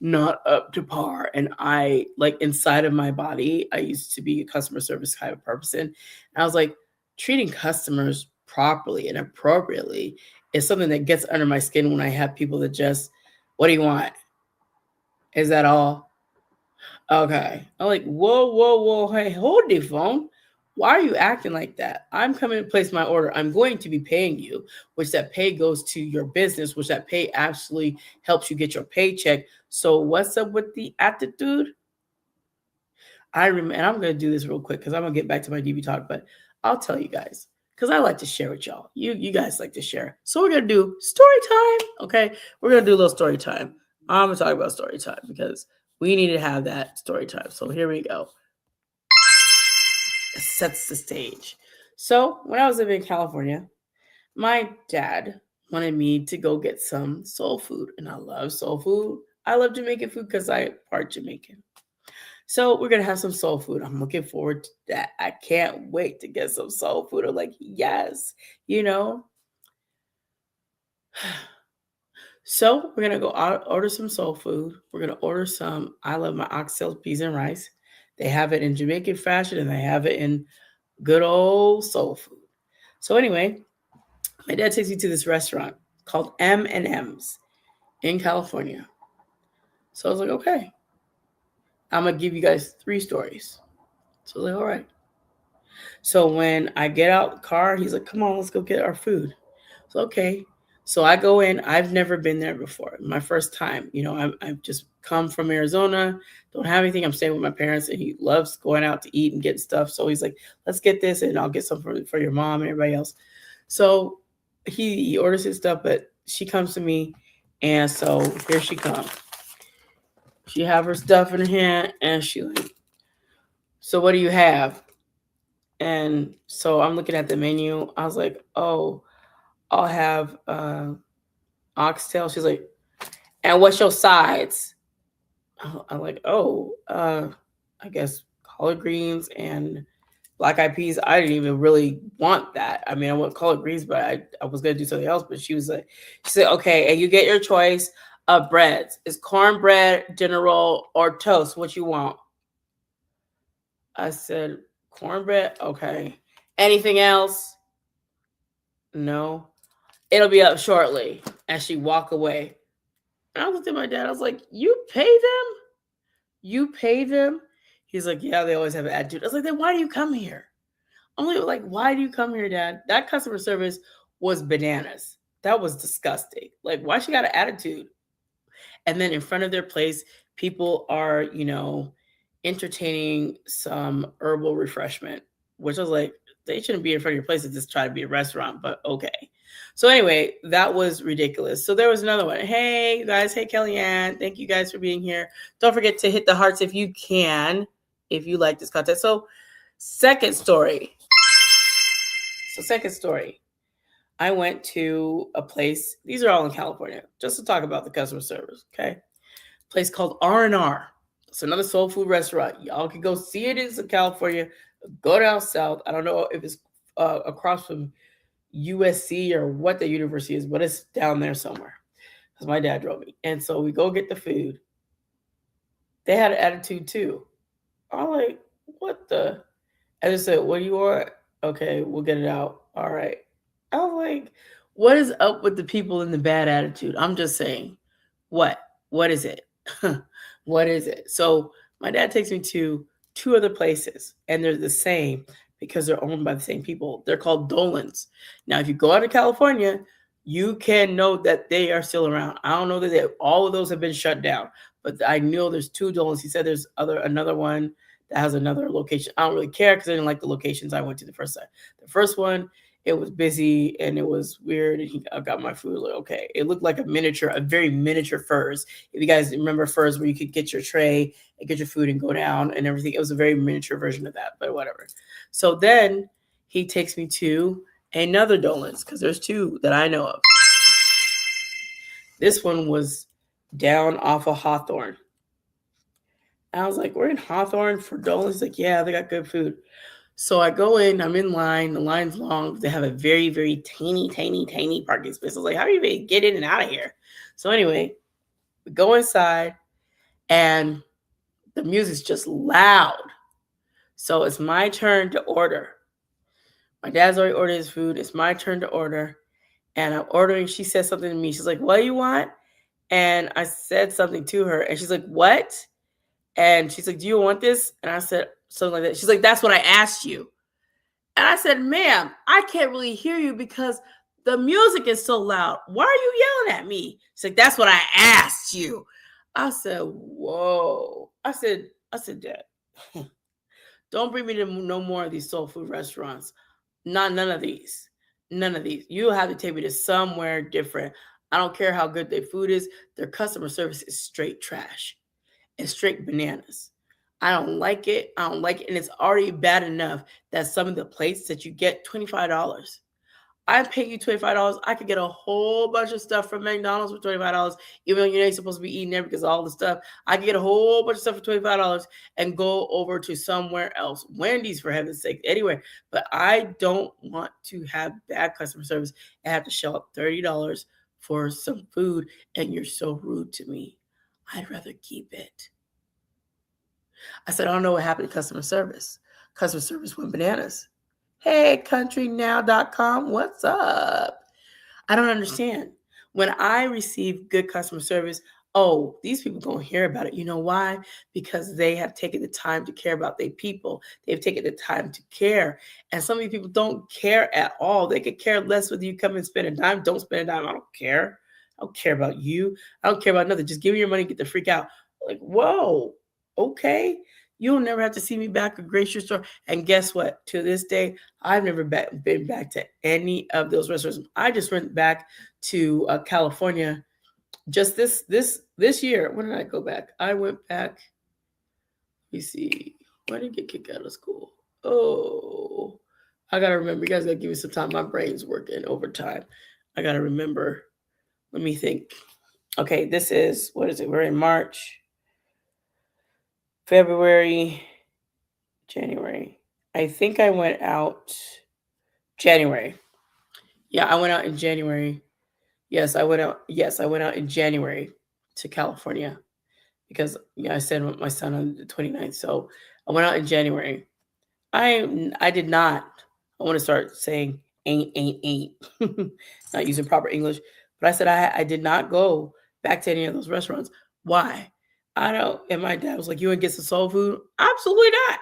not up to par. And I like inside of my body, I used to be a customer service kind of person. And I was like, treating customers properly and appropriately is something that gets under my skin when I have people that just, what do you want? Is that all? Okay. I'm like, whoa, whoa, whoa. Hey, hold the phone. Why are you acting like that? I'm coming to place my order. I'm going to be paying you, which that pay goes to your business, which that pay actually helps you get your paycheck. So what's up with the attitude? I remember, and I'm going to do this real quick because I'm going to get back to my DB talk, but I'll tell you guys because I like to share with y'all. You guys like to share. So we're going to do story time. Okay. We're going to do a little story time. I'm going to talk about story time because we need to have that story time. So here we go. It sets the stage. So when I was living in California, my dad wanted me to go get some soul food. And I love soul food. I love Jamaican food because I part Jamaican. So we're gonna have some soul food. I'm looking forward to that. I can't wait to get some soul food. I'm like, yes, you know. So we're gonna go order some soul food. We're gonna order some. I love my oxtail peas and rice. They have it in Jamaican fashion and they have it in good old soul food. So anyway, my dad takes me to this restaurant called M&M's in California. So I was like, okay, I'm gonna give you guys 3 stories. So I was like, all right. So when I get out the car, he's like, come on, let's go get our food. So okay. So I go in. I've never been there before. My first time. You know, I've just come from Arizona. Don't have anything. I'm staying with my parents, and he loves going out to eat and getting stuff. So he's like, let's get this, and I'll get some for your mom and everybody else. So he orders his stuff, but she comes to me, and so here she comes. She have her stuff in her hand, and she like, so what do you have? And so I'm looking at the menu. I was like, oh, I'll have oxtail. She's like, and what's your sides? I'm like, oh, I guess collard greens and black eyed peas. I didn't even really want that. I mean, I want collard greens, but I was gonna do something else. But she was like, she said, okay, and you get your choice of breads. Is cornbread, dinner roll, or toast? What you want? I said, cornbread. Okay. Anything else? No. It'll be up shortly. And she walked away. And I looked at my dad. I was like, you pay them? You pay them? He's like, yeah, they always have an attitude. I was like, then why do you come here? I'm like, why do you come here, Dad? That customer service was bananas. That was disgusting. Like, why she got an attitude? And then in front of their place, people are, you know, entertaining some herbal refreshment, which I was like, they shouldn't be in front of your place and just try to be a restaurant, but okay. So anyway, that was ridiculous. So there was another one. Hey, you guys. Hey, Kellyanne. Thank you guys for being here. Don't forget to hit the hearts if you can, if you like this content. So second story. Second story. I went to a place. These are all in California, just to talk about the customer service. Okay, place called R&R. It's another soul food restaurant. Y'all can go see it. It's in California. Go down south. I don't know if it's across from USC or what the university is, but it's down there somewhere. Because my dad drove me, and so we go get the food. They had an attitude too. I'm like, what the? I just said, what do you want? Okay, we'll get it out. All right. I was like, What is up with the people in the bad attitude? I'm just saying. What? What is it? What is it? So my dad takes me to two other places, and they're the same because they're owned by the same people. They're called Dolans. Now, if you go out to California, you can know that they are still around. I don't know that all of those have been shut down, but I know there's two Dolans. He said there's another one that has another location. I don't really care because I didn't like the locations I went to the first time. The first one, it was busy and it was weird. And I got my food. Like, okay, it looked like a very miniature Furs. If you guys remember Furs, where you could get your tray and get your food and go down and everything, it was a very miniature version of that. But whatever. So then he takes me to another Dolan's because there's two that I know of. This one was down off of Hawthorne. And I was like, we're in Hawthorne for Dolan's. He's like, yeah, they got good food. So I go in, I'm in line. The line's long. They have a very, very tiny parking space. I was like, how do you even get in and out of here? So anyway, we go inside and the music's just loud. So it's my turn to order. My dad's already ordered his food. It's my turn to order. And I'm ordering. She says something to me. She's like, what do you want? And I said something to her. And she's like, what? And she's like, do you want this? And I said something like that. She's like, that's what I asked you. And I said, ma'am, I can't really hear you because the music is so loud. Why are you yelling at me? She's like, that's what I asked you. I said, whoa. I said, Dad, don't bring me to no more of these soul food restaurants. None of these. None of these. You'll have to take me to somewhere different. I don't care how good their food is. Their customer service is straight trash and straight bananas. I don't like it. I don't like it. And it's already bad enough that some of the plates that you get, $25. I pay you $25. I could get a whole bunch of stuff from McDonald's for $25, even though you ain't supposed to be eating there because of all the stuff. I could get a whole bunch of stuff for $25 and go over to somewhere else. Wendy's, for heaven's sake. Anyway, but I don't want to have bad customer service and have to shell up $30 for some food, and you're so rude to me. I'd rather keep it. I said, I don't know what happened to customer service. Customer service went bananas. Hey, countrynow.com, what's up? I don't understand. When I receive good customer service, oh, these people don't hear about it. You know why? Because they have taken the time to care about their people. They've taken the time to care. And some of these people don't care at all. They could care less whether you come and spend a dime. Don't spend a dime. I don't care. I don't care about you. I don't care about nothing. Just give me your money and get the freak out. Like, whoa, okay. You'll never have to see me back at a grocery store. And guess what? To this day, I've never been back to any of those restaurants. I just went back to California just this year. When did I go back? I went back. Let me see. When did I get kicked out of school? Oh, I gotta remember. You guys gotta give me some time. My brain's working overtime. I gotta remember. Let me think. Okay, this is, what is it? We're in March. February, January. I think I went out January. Yeah, I went out in January. Yes, I went out. Yes, I went out in January to California because I said with my son on the 29th. So I went out in January. I did not. I want to start saying ain't, not using proper English. But I said I did not go back to any of those restaurants. Why? I don't. And my dad was like, "You want to get some soul food?" Absolutely not.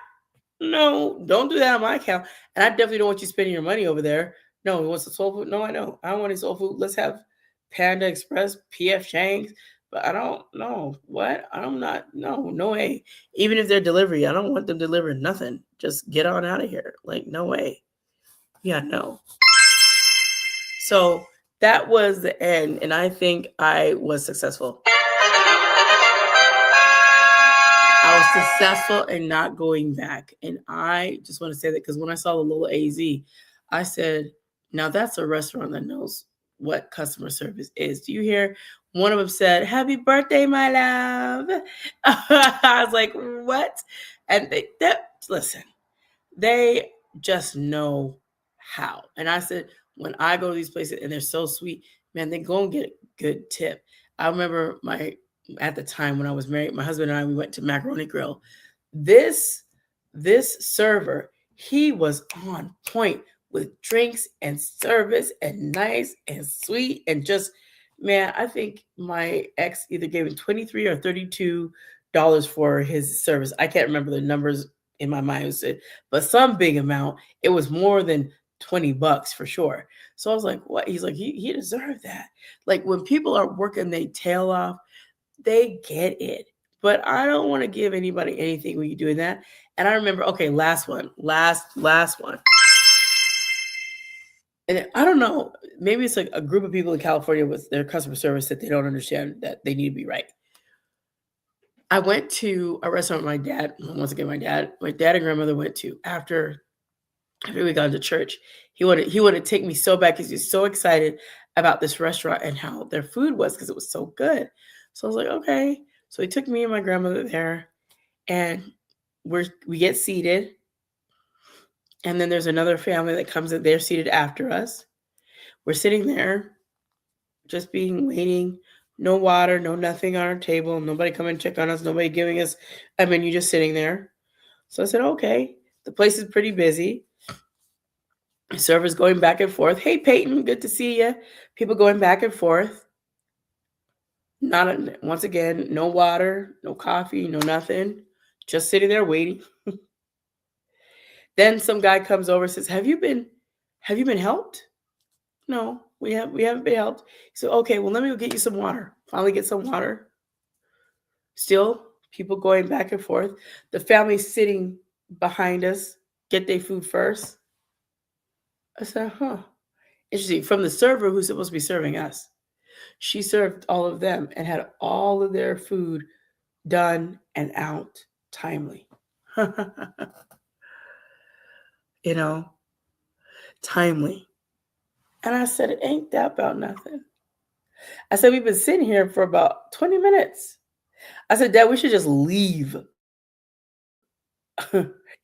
No, don't do that on my account. And I definitely don't want you spending your money over there. No, you want some soul food? No, I don't. I don't want any soul food. Let's have Panda Express, PF Chang's. But I don't know what. I'm not. No way. Even if they're delivery, I don't want them delivering nothing. Just get on out of here. Like, no way. Yeah, no. So that was the end. And I think I was successful. I was successful in not going back. And I just want to say that because when I saw the Lola AZ, I said, now that's a restaurant that knows what customer service is. Do you hear? One of them said, happy birthday, my love. I was like, what? And listen, they just know how. And I said, when I go to these places and they're so sweet, man, they go and get a good tip. I remember at the time when I was married, my husband and I, we went to Macaroni Grill. This server, he was on point with drinks and service and nice and sweet and just, man, I think my ex either gave him 23 or $32 for his service. I can't remember the numbers in my mind, but some big amount. It was more than $20 for sure. So I was like, what? He's like, he deserved that. Like when people are working their tail off, they get it. But I don't want to give anybody anything when you're doing that. And I remember, okay, last one. And I don't know, maybe it's like a group of people in California with their customer service that they don't understand that they need to be right. I went to a restaurant my dad, once again, my dad and grandmother went to after we got to church. He wanted to take me so bad because he's so excited about this restaurant and how their food was because it was so good. So I was like, okay. So he took me and my grandmother there, and we get seated. And then there's another family that comes in. They're seated after us. We're sitting there, just waiting. No water, no nothing on our table. Nobody come and check on us. Nobody giving us a menu, just sitting there. So I said, okay. The place is pretty busy. The server's going back and forth. Hey, Peyton, good to see you. People going back and forth. Once again, no water, no coffee, no nothing. Just sitting there waiting. Then some guy comes over and says, Have you been helped? No, we haven't been helped. He said, okay, well, let me go get you some water. Finally get some water. Still, people going back and forth. The family sitting behind us, get their food first. I said, interesting. From the server who's supposed to be serving us. She served all of them and had all of their food done and out timely. Timely. And I said, it ain't that about nothing. I said, we've been sitting here for about 20 minutes. I said, Dad, we should just leave.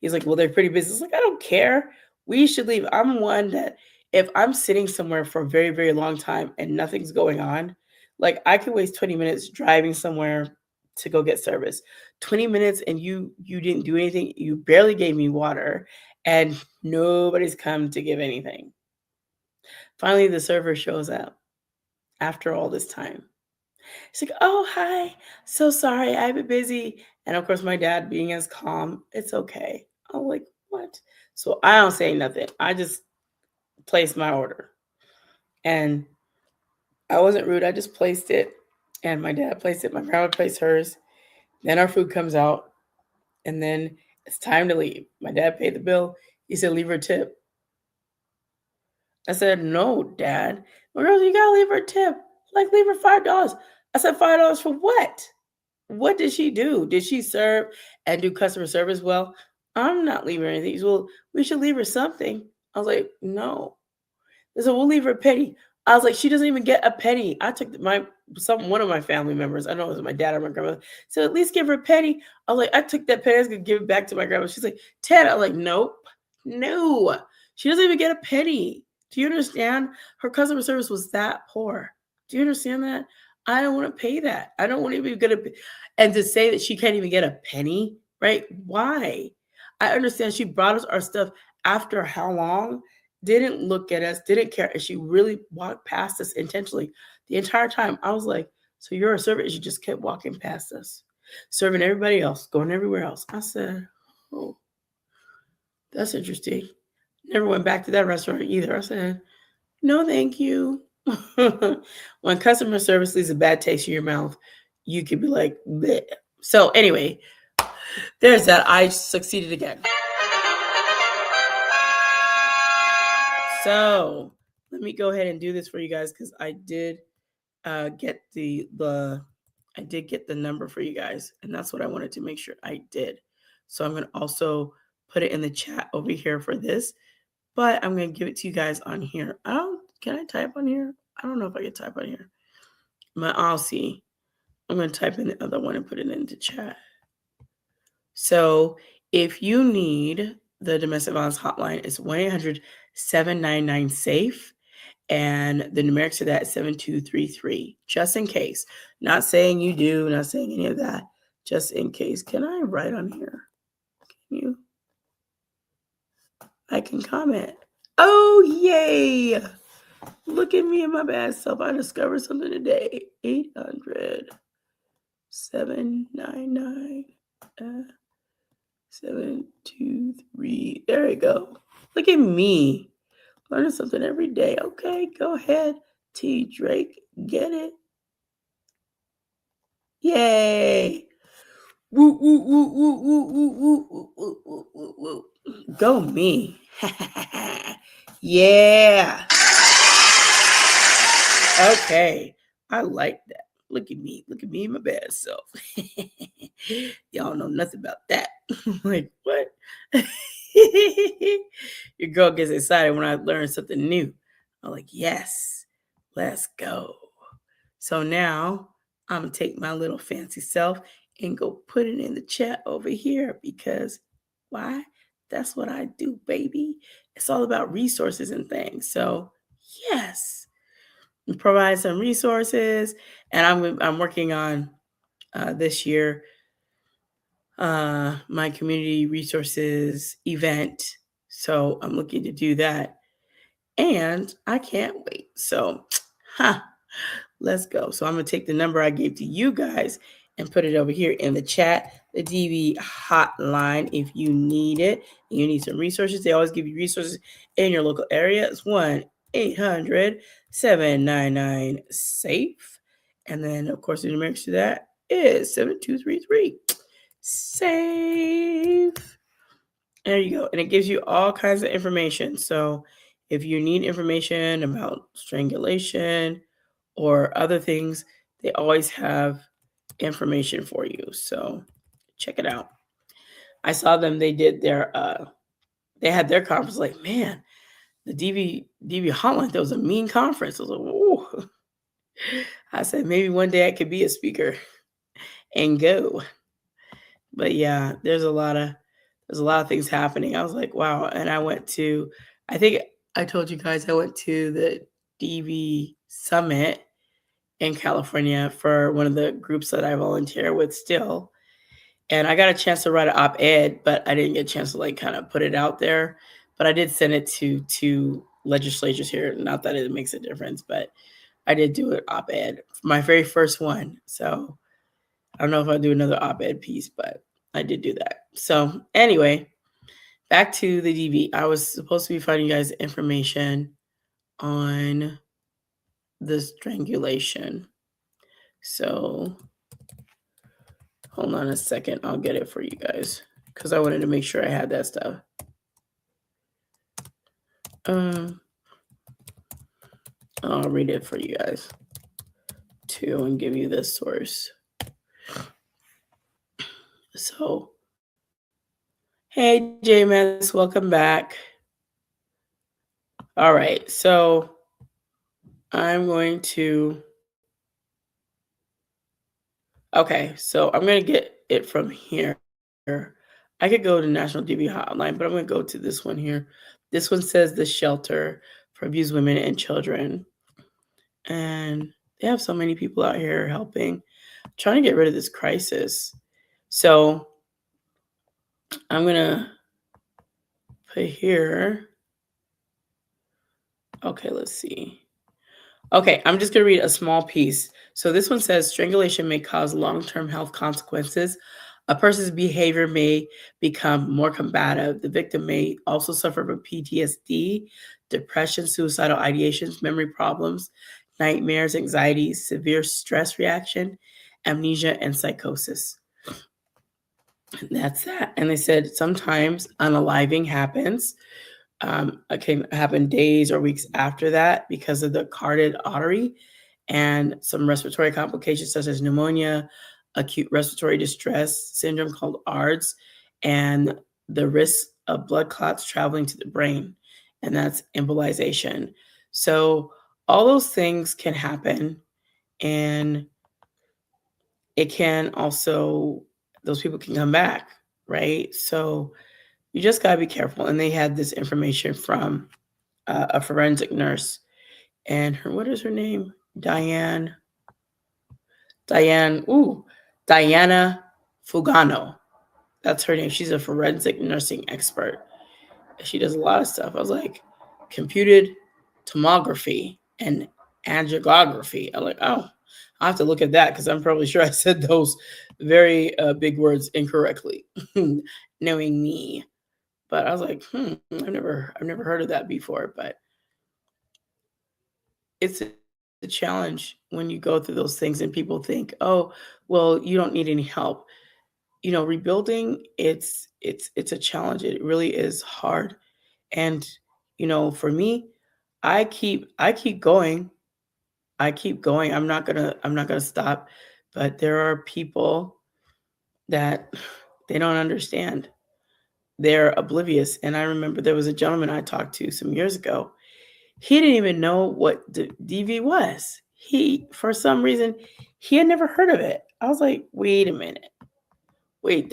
He's like, well, they're pretty busy. I was like, I don't care. We should leave. I'm one that if I'm sitting somewhere for a very, very long time and nothing's going on, like I could waste 20 minutes driving somewhere to go get service. 20 minutes and you didn't do anything. You barely gave me water and nobody's come to give anything. Finally, the server shows up after all this time. She's like, oh, hi. So sorry. I've been busy. And of course, my dad being as calm, it's okay. I'm like, what? So I don't say nothing. I just placed my order. And I wasn't rude. I just placed it. And my dad placed it. My grandma placed hers. Then our food comes out. And then it's time to leave. My dad paid the bill. He said, leave her tip. I said, no, Dad. My girl, you gotta leave her tip. Like, leave her $5. I said, $5 for what? What did she do? Did she serve and do customer service well? I'm not leaving her anything. He said, well, we should leave her something. I was like, no. They said, we'll leave her a penny. I was like, she doesn't even get a penny. I took one of my family members, I know it was my dad or my grandmother, so at least give her a penny. I was like, I took that penny, I was gonna give it back to my grandma. She's like, 10. I was like, nope, no. She doesn't even get a penny. Do you understand? Her customer service was that poor. Do you understand that? I don't want to pay that. I don't want to be gonna and to say that she can't even get a penny, right? Why? I understand she brought us our stuff after how long? Didn't look at us, didn't care. And she really walked past us intentionally. The entire time, I was like, so you're a server? She just kept walking past us, serving everybody else, going everywhere else. I said, oh, that's interesting. Never went back to that restaurant either. I said, no, thank you. When customer service leaves a bad taste in your mouth, you could be like, bleh. So anyway, there's that. I succeeded again. So let me go ahead and do this for you guys because I did get the number for you guys, and that's what I wanted to make sure I did. So I'm going to also put it in the chat over here for this, but I'm going to give it to you guys on here. Can I type on here? I don't know if I can type on here. I'll see. I'm going to type in the other one and put it into chat. So if you need the domestic violence hotline, it's 1-800-799-SAFE. And the numerics of that is 7233, just in case. Not saying you do, not saying any of that, just in case. Can I write on here? Can you? I can comment. Oh, yay. Look at me and my bad self. I discovered something today. 800 799 723. There you go. Look at me. Learning something every day. Okay, go ahead. T Drake. Get it. Yay. Woo, woo, woo, woo, woo, woo, woo, woo, woo, woo, woo, woo. Go me. Yeah. Okay. I like that. Look at me. Look at me and my bad self. Y'all know nothing about that. Like, what? Your girl gets excited when I learn something new. I'm like, yes, let's go. So now I'm going to take my little fancy self and go put it in the chat over here because why? That's what I do, baby. It's all about resources and things. So, yes, provide some resources. And I'm working on this year my community resources event. So I'm looking to do that. And I can't wait. So, let's go. So I'm going to take the number I gave to you guys and put it over here in the chat, the DV hotline. If you need it, you need some resources. They always give you resources in your local area. It's 1-800-799-SAFE. And then, of course, the numeric to that is 7233. SAFE. There you go. And it gives you all kinds of information. So if you need information about strangulation or other things, they always have information for you. So check it out. I saw them, they did their they had their conference, like, man, the DV Holland, that was a mean conference. I was like, whoa. I said maybe one day I could be a speaker and go. But yeah, there's a lot of things happening. I was like, wow. And I think I told you guys I went to the DV Summit in California for one of the groups that I volunteer with still. And I got a chance to write an op-ed, but I didn't get a chance to like kind of put it out there. But I did send it to two legislatures here. Not that it makes a difference, but I did do an op-ed, my very first one. So I don't know if I'll do another op-ed piece, but I did do that. So anyway, back to the DV. I was supposed to be finding you guys information on the strangulation. So hold on a second. I'll get it for you guys because I wanted to make sure I had that stuff. I'll read it for you guys too and give you the source. So, hey, JMS, welcome back. All right, so I'm going to, okay, so I'm going to get it from here. I could go to National DV Hotline, but I'm going to go to this one here. This one says the Shelter for Abused Women and Children. And they have so many people out here helping, trying to get rid of this crisis. So I'm going to put here. Okay, let's see. Okay, I'm just going to read a small piece. So this one says strangulation may cause long-term health consequences. A person's behavior may become more combative. The victim may also suffer from PTSD, depression, suicidal ideations, memory problems, nightmares, anxiety, severe stress reaction, amnesia, and psychosis. And that's that. And they said sometimes unaliving happens. It can happen days or weeks after that because of the carotid artery and some respiratory complications such as pneumonia, acute respiratory distress syndrome called ARDS, and the risk of blood clots traveling to the brain, and that's embolization. So all those things can happen, and it can also, those people can come back, right? So you just got to be careful. And they had this information from a forensic nurse, and what is her name? Diana Fugano. That's her name. She's a forensic nursing expert. She does a lot of stuff. I was like, computed tomography and angiography. I'm like, oh, I have to look at that because I'm probably sure I said those very big words incorrectly, knowing me. But I was like, I've never heard of that before. But it's a challenge when you go through those things and people think, oh, well, you don't need any help. Rebuilding, it's a challenge. It really is hard. And for me, I keep going. I keep going. I'm not gonna stop. But there are people that they don't understand. They're oblivious. And I remember there was a gentleman I talked to some years ago. He didn't even know what DV was. For some reason, he had never heard of it. I was like, wait a minute. Wait,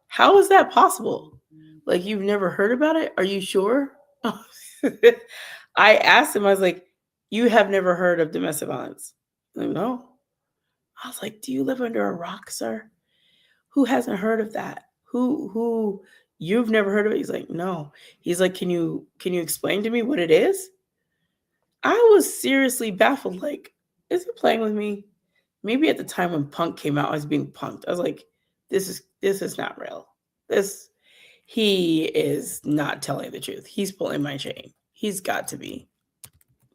how is that possible? Like, you've never heard about it? Are you sure? I asked him, I was like, you have never heard of domestic violence? Like, no. I was like, do you live under a rock, sir? Who hasn't heard of that? Who you've never heard of it? He's like, no. He's like, can you explain to me what it is? I was seriously baffled. Like, is he playing with me? Maybe at the time when punk came out, I was being punked. I was like, this is not real. He is not telling the truth. He's pulling my chain. He's got to be.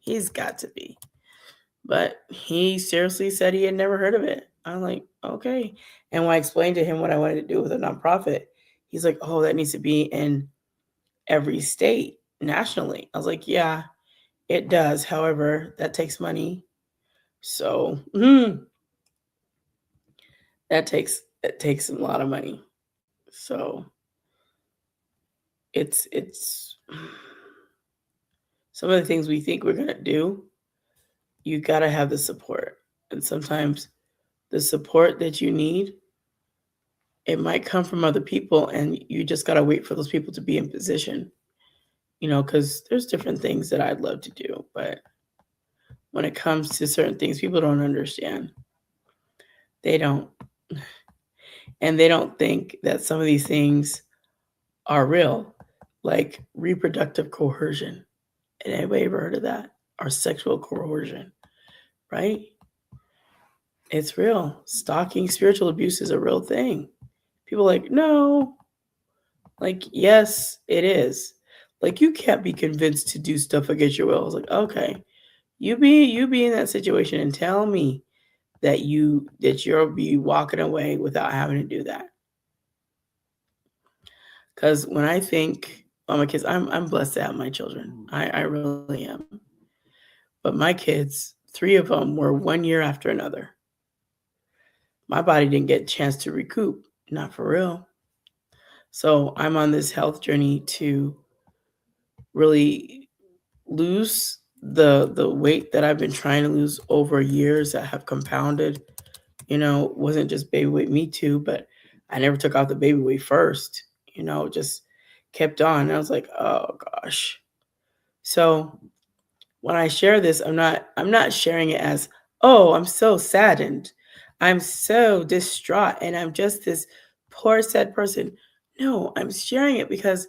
He's got to be. But he seriously said he had never heard of it. I'm like, okay. And when I explained to him what I wanted to do with a nonprofit, he's like, oh, that needs to be in every state nationally. I was like, yeah, it does. However, that takes money. So it takes a lot of money. So it's some of the things we think we're gonna do, you gotta have the support. And sometimes the support that you need, it might come from other people, and you just gotta wait for those people to be in position. Because there's different things that I'd love to do, but when it comes to certain things, people don't understand. They don't. And they don't think that some of these things are real, like reproductive coercion. And anybody ever heard of that? Or sexual coercion, right? It's real. Stalking, spiritual abuse is a real thing. People are like, no. Like, yes, it is. Like, you can't be convinced to do stuff against your will. I was like, okay. You be in that situation and tell me that you'll be walking away without having to do that. Because when I think about my kids, I'm blessed to have my children. I really am. But my kids, 3 of them were 1 year after another. My body didn't get a chance to recoup, not for real. So I'm on this health journey to really lose the weight that I've been trying to lose over years that have compounded. Wasn't just baby weight, me too, but I never took off the baby weight first. Just kept on. And I was like, oh gosh. So when I share this, I'm not sharing it as, oh, I'm so saddened. I'm so distraught and I'm just this poor sad person. No, I'm sharing it because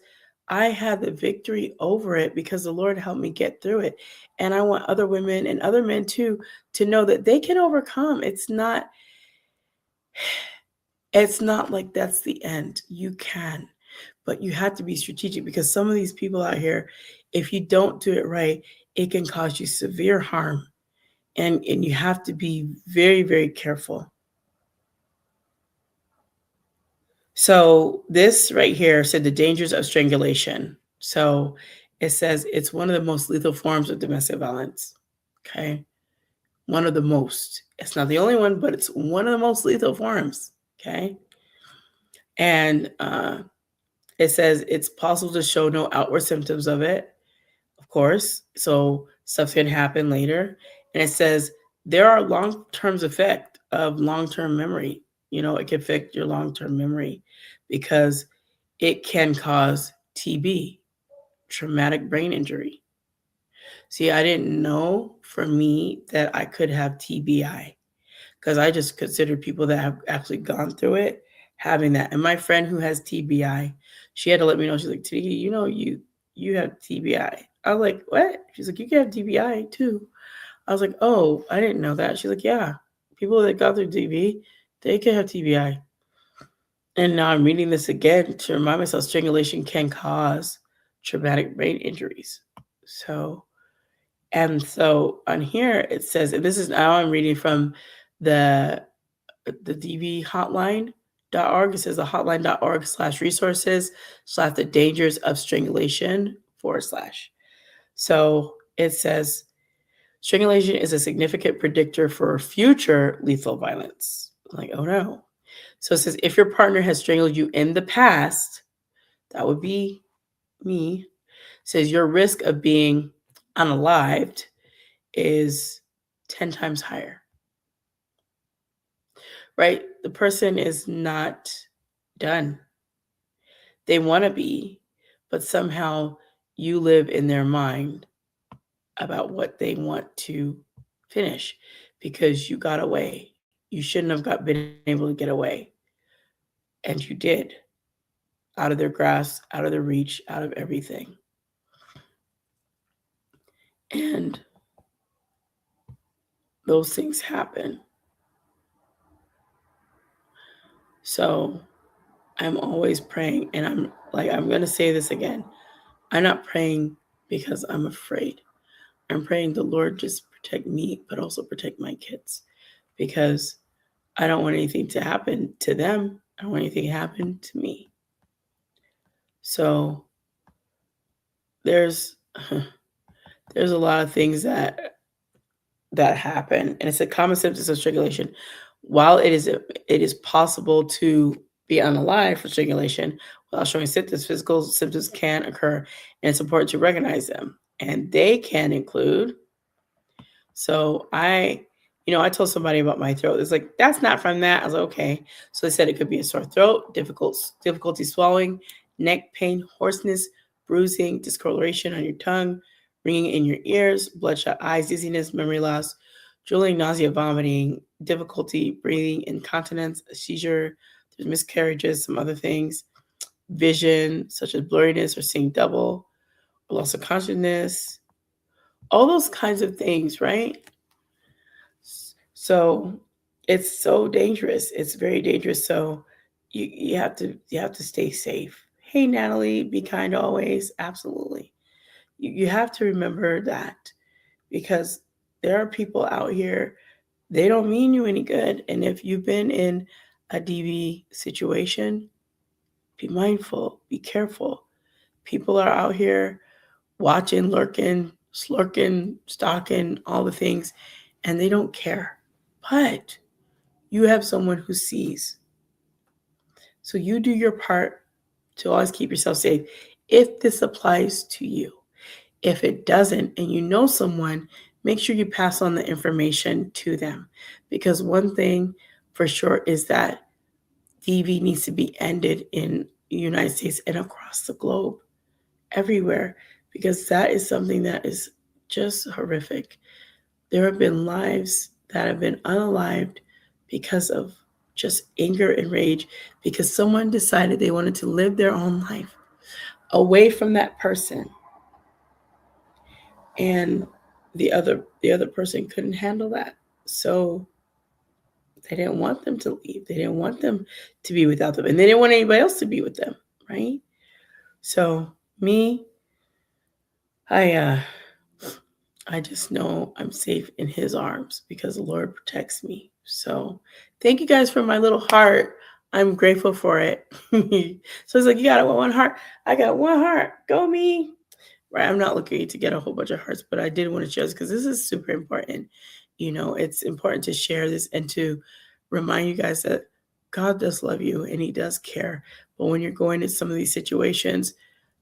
I had the victory over it because the Lord helped me get through it. And I want other women and other men too to know that they can overcome. It's not like that's the end. You can, but you have to be strategic because some of these people out here, if you don't do it right, it can cause you severe harm. And you have to be very, very careful. So this right here said the dangers of strangulation. So it says it's one of the most lethal forms of domestic violence. Okay. One of the most. It's not the only one, but it's one of the most lethal forms. Okay. And it says it's possible to show no outward symptoms of it, of course. So stuff can happen later. And it says there are long-term effect of long-term memory. It can affect your long-term memory because it can cause TB, traumatic brain injury. See, I didn't know for me that I could have TBI because I just considered people that have actually gone through it having that. And my friend who has TBI, she had to let me know. She's like, Tiki, you have TBI. I was like, what? She's like, you can have TBI too. I was like, oh, I didn't know that. She's like, yeah, people that got their DV, they can have TBI. And now I'm reading this again to remind myself strangulation can cause traumatic brain injuries. So on here it says, and this is now I'm reading from the DV hotline.org. It says the hotline.org/resources/ the dangers of strangulation /. So it says strangulation is a significant predictor for future lethal violence. I'm like, oh no. So it says if your partner has strangled you in the past, that would be me. It says your risk of being unalived is 10 times higher. Right? The person is not done. They want to be, but somehow you live in their mind about what they want to finish because you got away. You shouldn't have been able to get away. And you did. Out of their grasp, out of their reach, out of everything. And those things happen. So I'm always praying, and I'm going to say this again. I'm not praying because I'm afraid. I'm praying the Lord just protect me, but also protect my kids because I don't want anything to happen to them. I don't want anything to happen to me. So there's a lot of things that happen, and it's a common symptom of strangulation. While it is possible to be unalive for strangulation without showing symptoms, physical symptoms can occur, and it's important to recognize them. And they can include. So I told somebody about my throat. It's like, that's not from that. I was like, okay. So they said it could be a sore throat, difficulty swallowing, neck pain, hoarseness, bruising, discoloration on your tongue, ringing in your ears, bloodshot eyes, dizziness, memory loss, drooling, nausea, vomiting, difficulty breathing, incontinence, a seizure, there's miscarriages, some other things, vision, such as blurriness or seeing double, loss of consciousness, all those kinds of things, right? So it's so dangerous. It's very dangerous. So you have to stay safe. Hey, Natalie, be kind always. Absolutely. You have to remember that because there are people out here, they don't mean you any good. And if you've been in a DV situation, be mindful, be careful. People are out here watching, lurking, slurking, stalking, all the things, and they don't care. But you have someone who sees. So you do your part to always keep yourself safe if this applies to you. If it doesn't, and you know someone, make sure you pass on the information to them. Because one thing for sure is that DV needs to be ended in the United States and across the globe, everywhere, because that is something that is just horrific. There have been lives that have been unalived because of just anger and rage, because someone decided they wanted to live their own life away from that person. And the other person couldn't handle that. So they didn't want them to leave. They didn't want them to be without them. And they didn't want anybody else to be with them, right? So me, I just know I'm safe in his arms because the Lord protects me. So thank you guys for my little heart. I'm grateful for it. So it's like, you got one heart. I got one heart. Go me. Right. I'm not looking to get a whole bunch of hearts, but I did want to share this because this is super important. It's important to share this and to remind you guys that God does love you and he does care. But when you're going into some of these situations,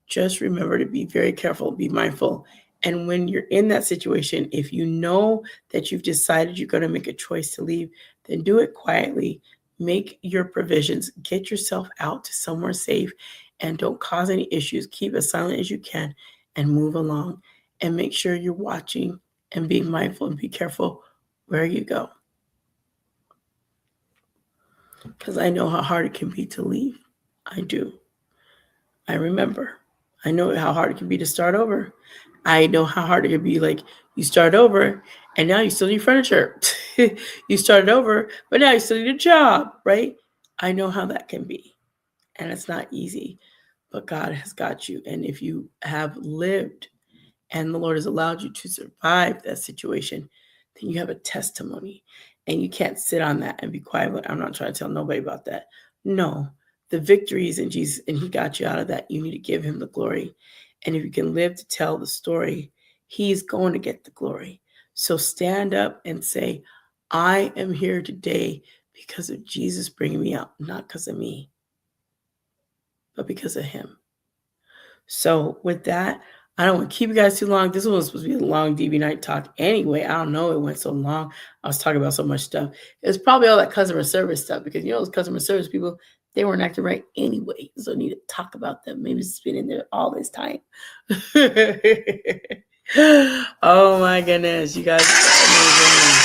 just remember to be very careful, be mindful. And when you're in that situation, if you know that you've decided you're going to make a choice to leave, then do it quietly. Make your provisions. Get yourself out to somewhere safe and don't cause any issues. Keep as silent as you can and move along. And make sure you're watching and being mindful and be careful where you go. Because I know how hard it can be to leave. I do. I remember. I know how hard it can be to start over. I know how hard it can be. Like, you start over and now you still need furniture. You started over, but now you still need a job, right? I know how that can be. And it's not easy, but God has got you. And if you have lived and the Lord has allowed you to survive that situation, then you have a testimony. And you can't sit on that and be quiet. But I'm not trying to tell nobody about that. No, the victory is in Jesus, and He got you out of that. You need to give Him the glory. And if you can live to tell the story, He's going to get the glory. So stand up and say, I am here today because of Jesus bringing me out, not because of me, but because of Him. So with that, I don't want to keep you guys too long. This was supposed to be a long DB night talk anyway. I don't know. It went so long. I was talking about so much stuff. It's probably all that customer service stuff because, those customer service people, they weren't acting right anyway. So I need to talk about them. Maybe it's been in there all this time. Oh my goodness. You guys are amazing.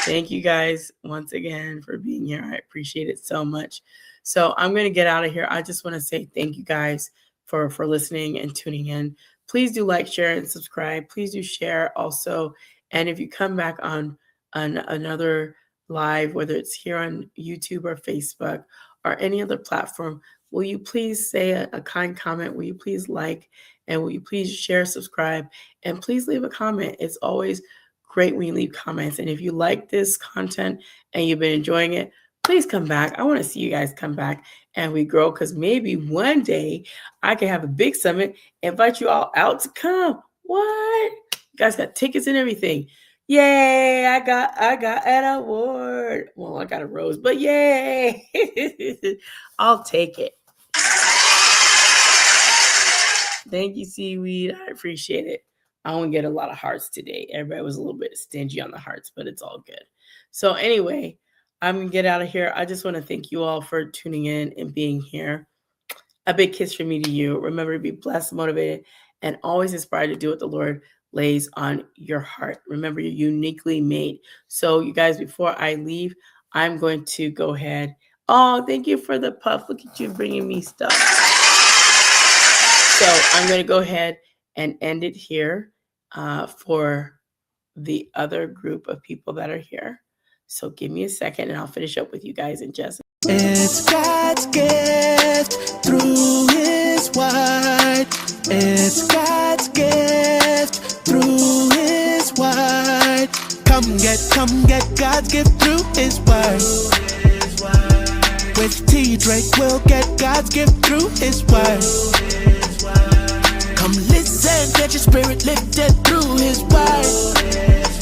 Thank you guys once again for being here. I appreciate it so much. So I'm going to get out of here. I just want to say thank you guys for listening and tuning in. Please do like, share, and subscribe. Please do share also. And if you come back on another live, whether it's here on YouTube or Facebook or any other platform, will you please say a kind comment? Will you please like? And will you please share, subscribe? And please leave a comment. It's always great when you leave comments. And if you like this content and you've been enjoying it, please come back. I want to see you guys come back and we grow, because maybe one day I can have a big summit, invite you all out to come. What? You guys got tickets and everything. Yay, I got an award. Well, I got a rose, but yay. I'll take it. Thank you, Seaweed. I appreciate it. I won't get a lot of hearts today. Everybody was a little bit stingy on the hearts, but it's all good. So anyway, I'm going to get out of here. I just want to thank you all for tuning in and being here. A big kiss from me to you. Remember to be blessed, motivated, and always inspired to do what the Lord lays on your heart. Remember, you're uniquely made. So you guys, before I leave, I'm going to go ahead. Oh, thank you for the puff. Look at you bringing me stuff. So I'm going to go ahead and end it here for the other group of people that are here. So give me a second and I'll finish up with you guys in just a minute. It's God's gift through His word. It's God's gift through His word. Come get God's gift through His word. With T. Drake, we'll get God's gift through His word. Come listen, get your spirit lifted through His word.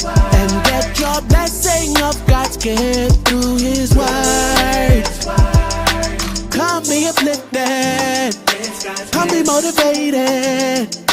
And get your blessing of God's gift through His word. Come be uplifted, come be motivated.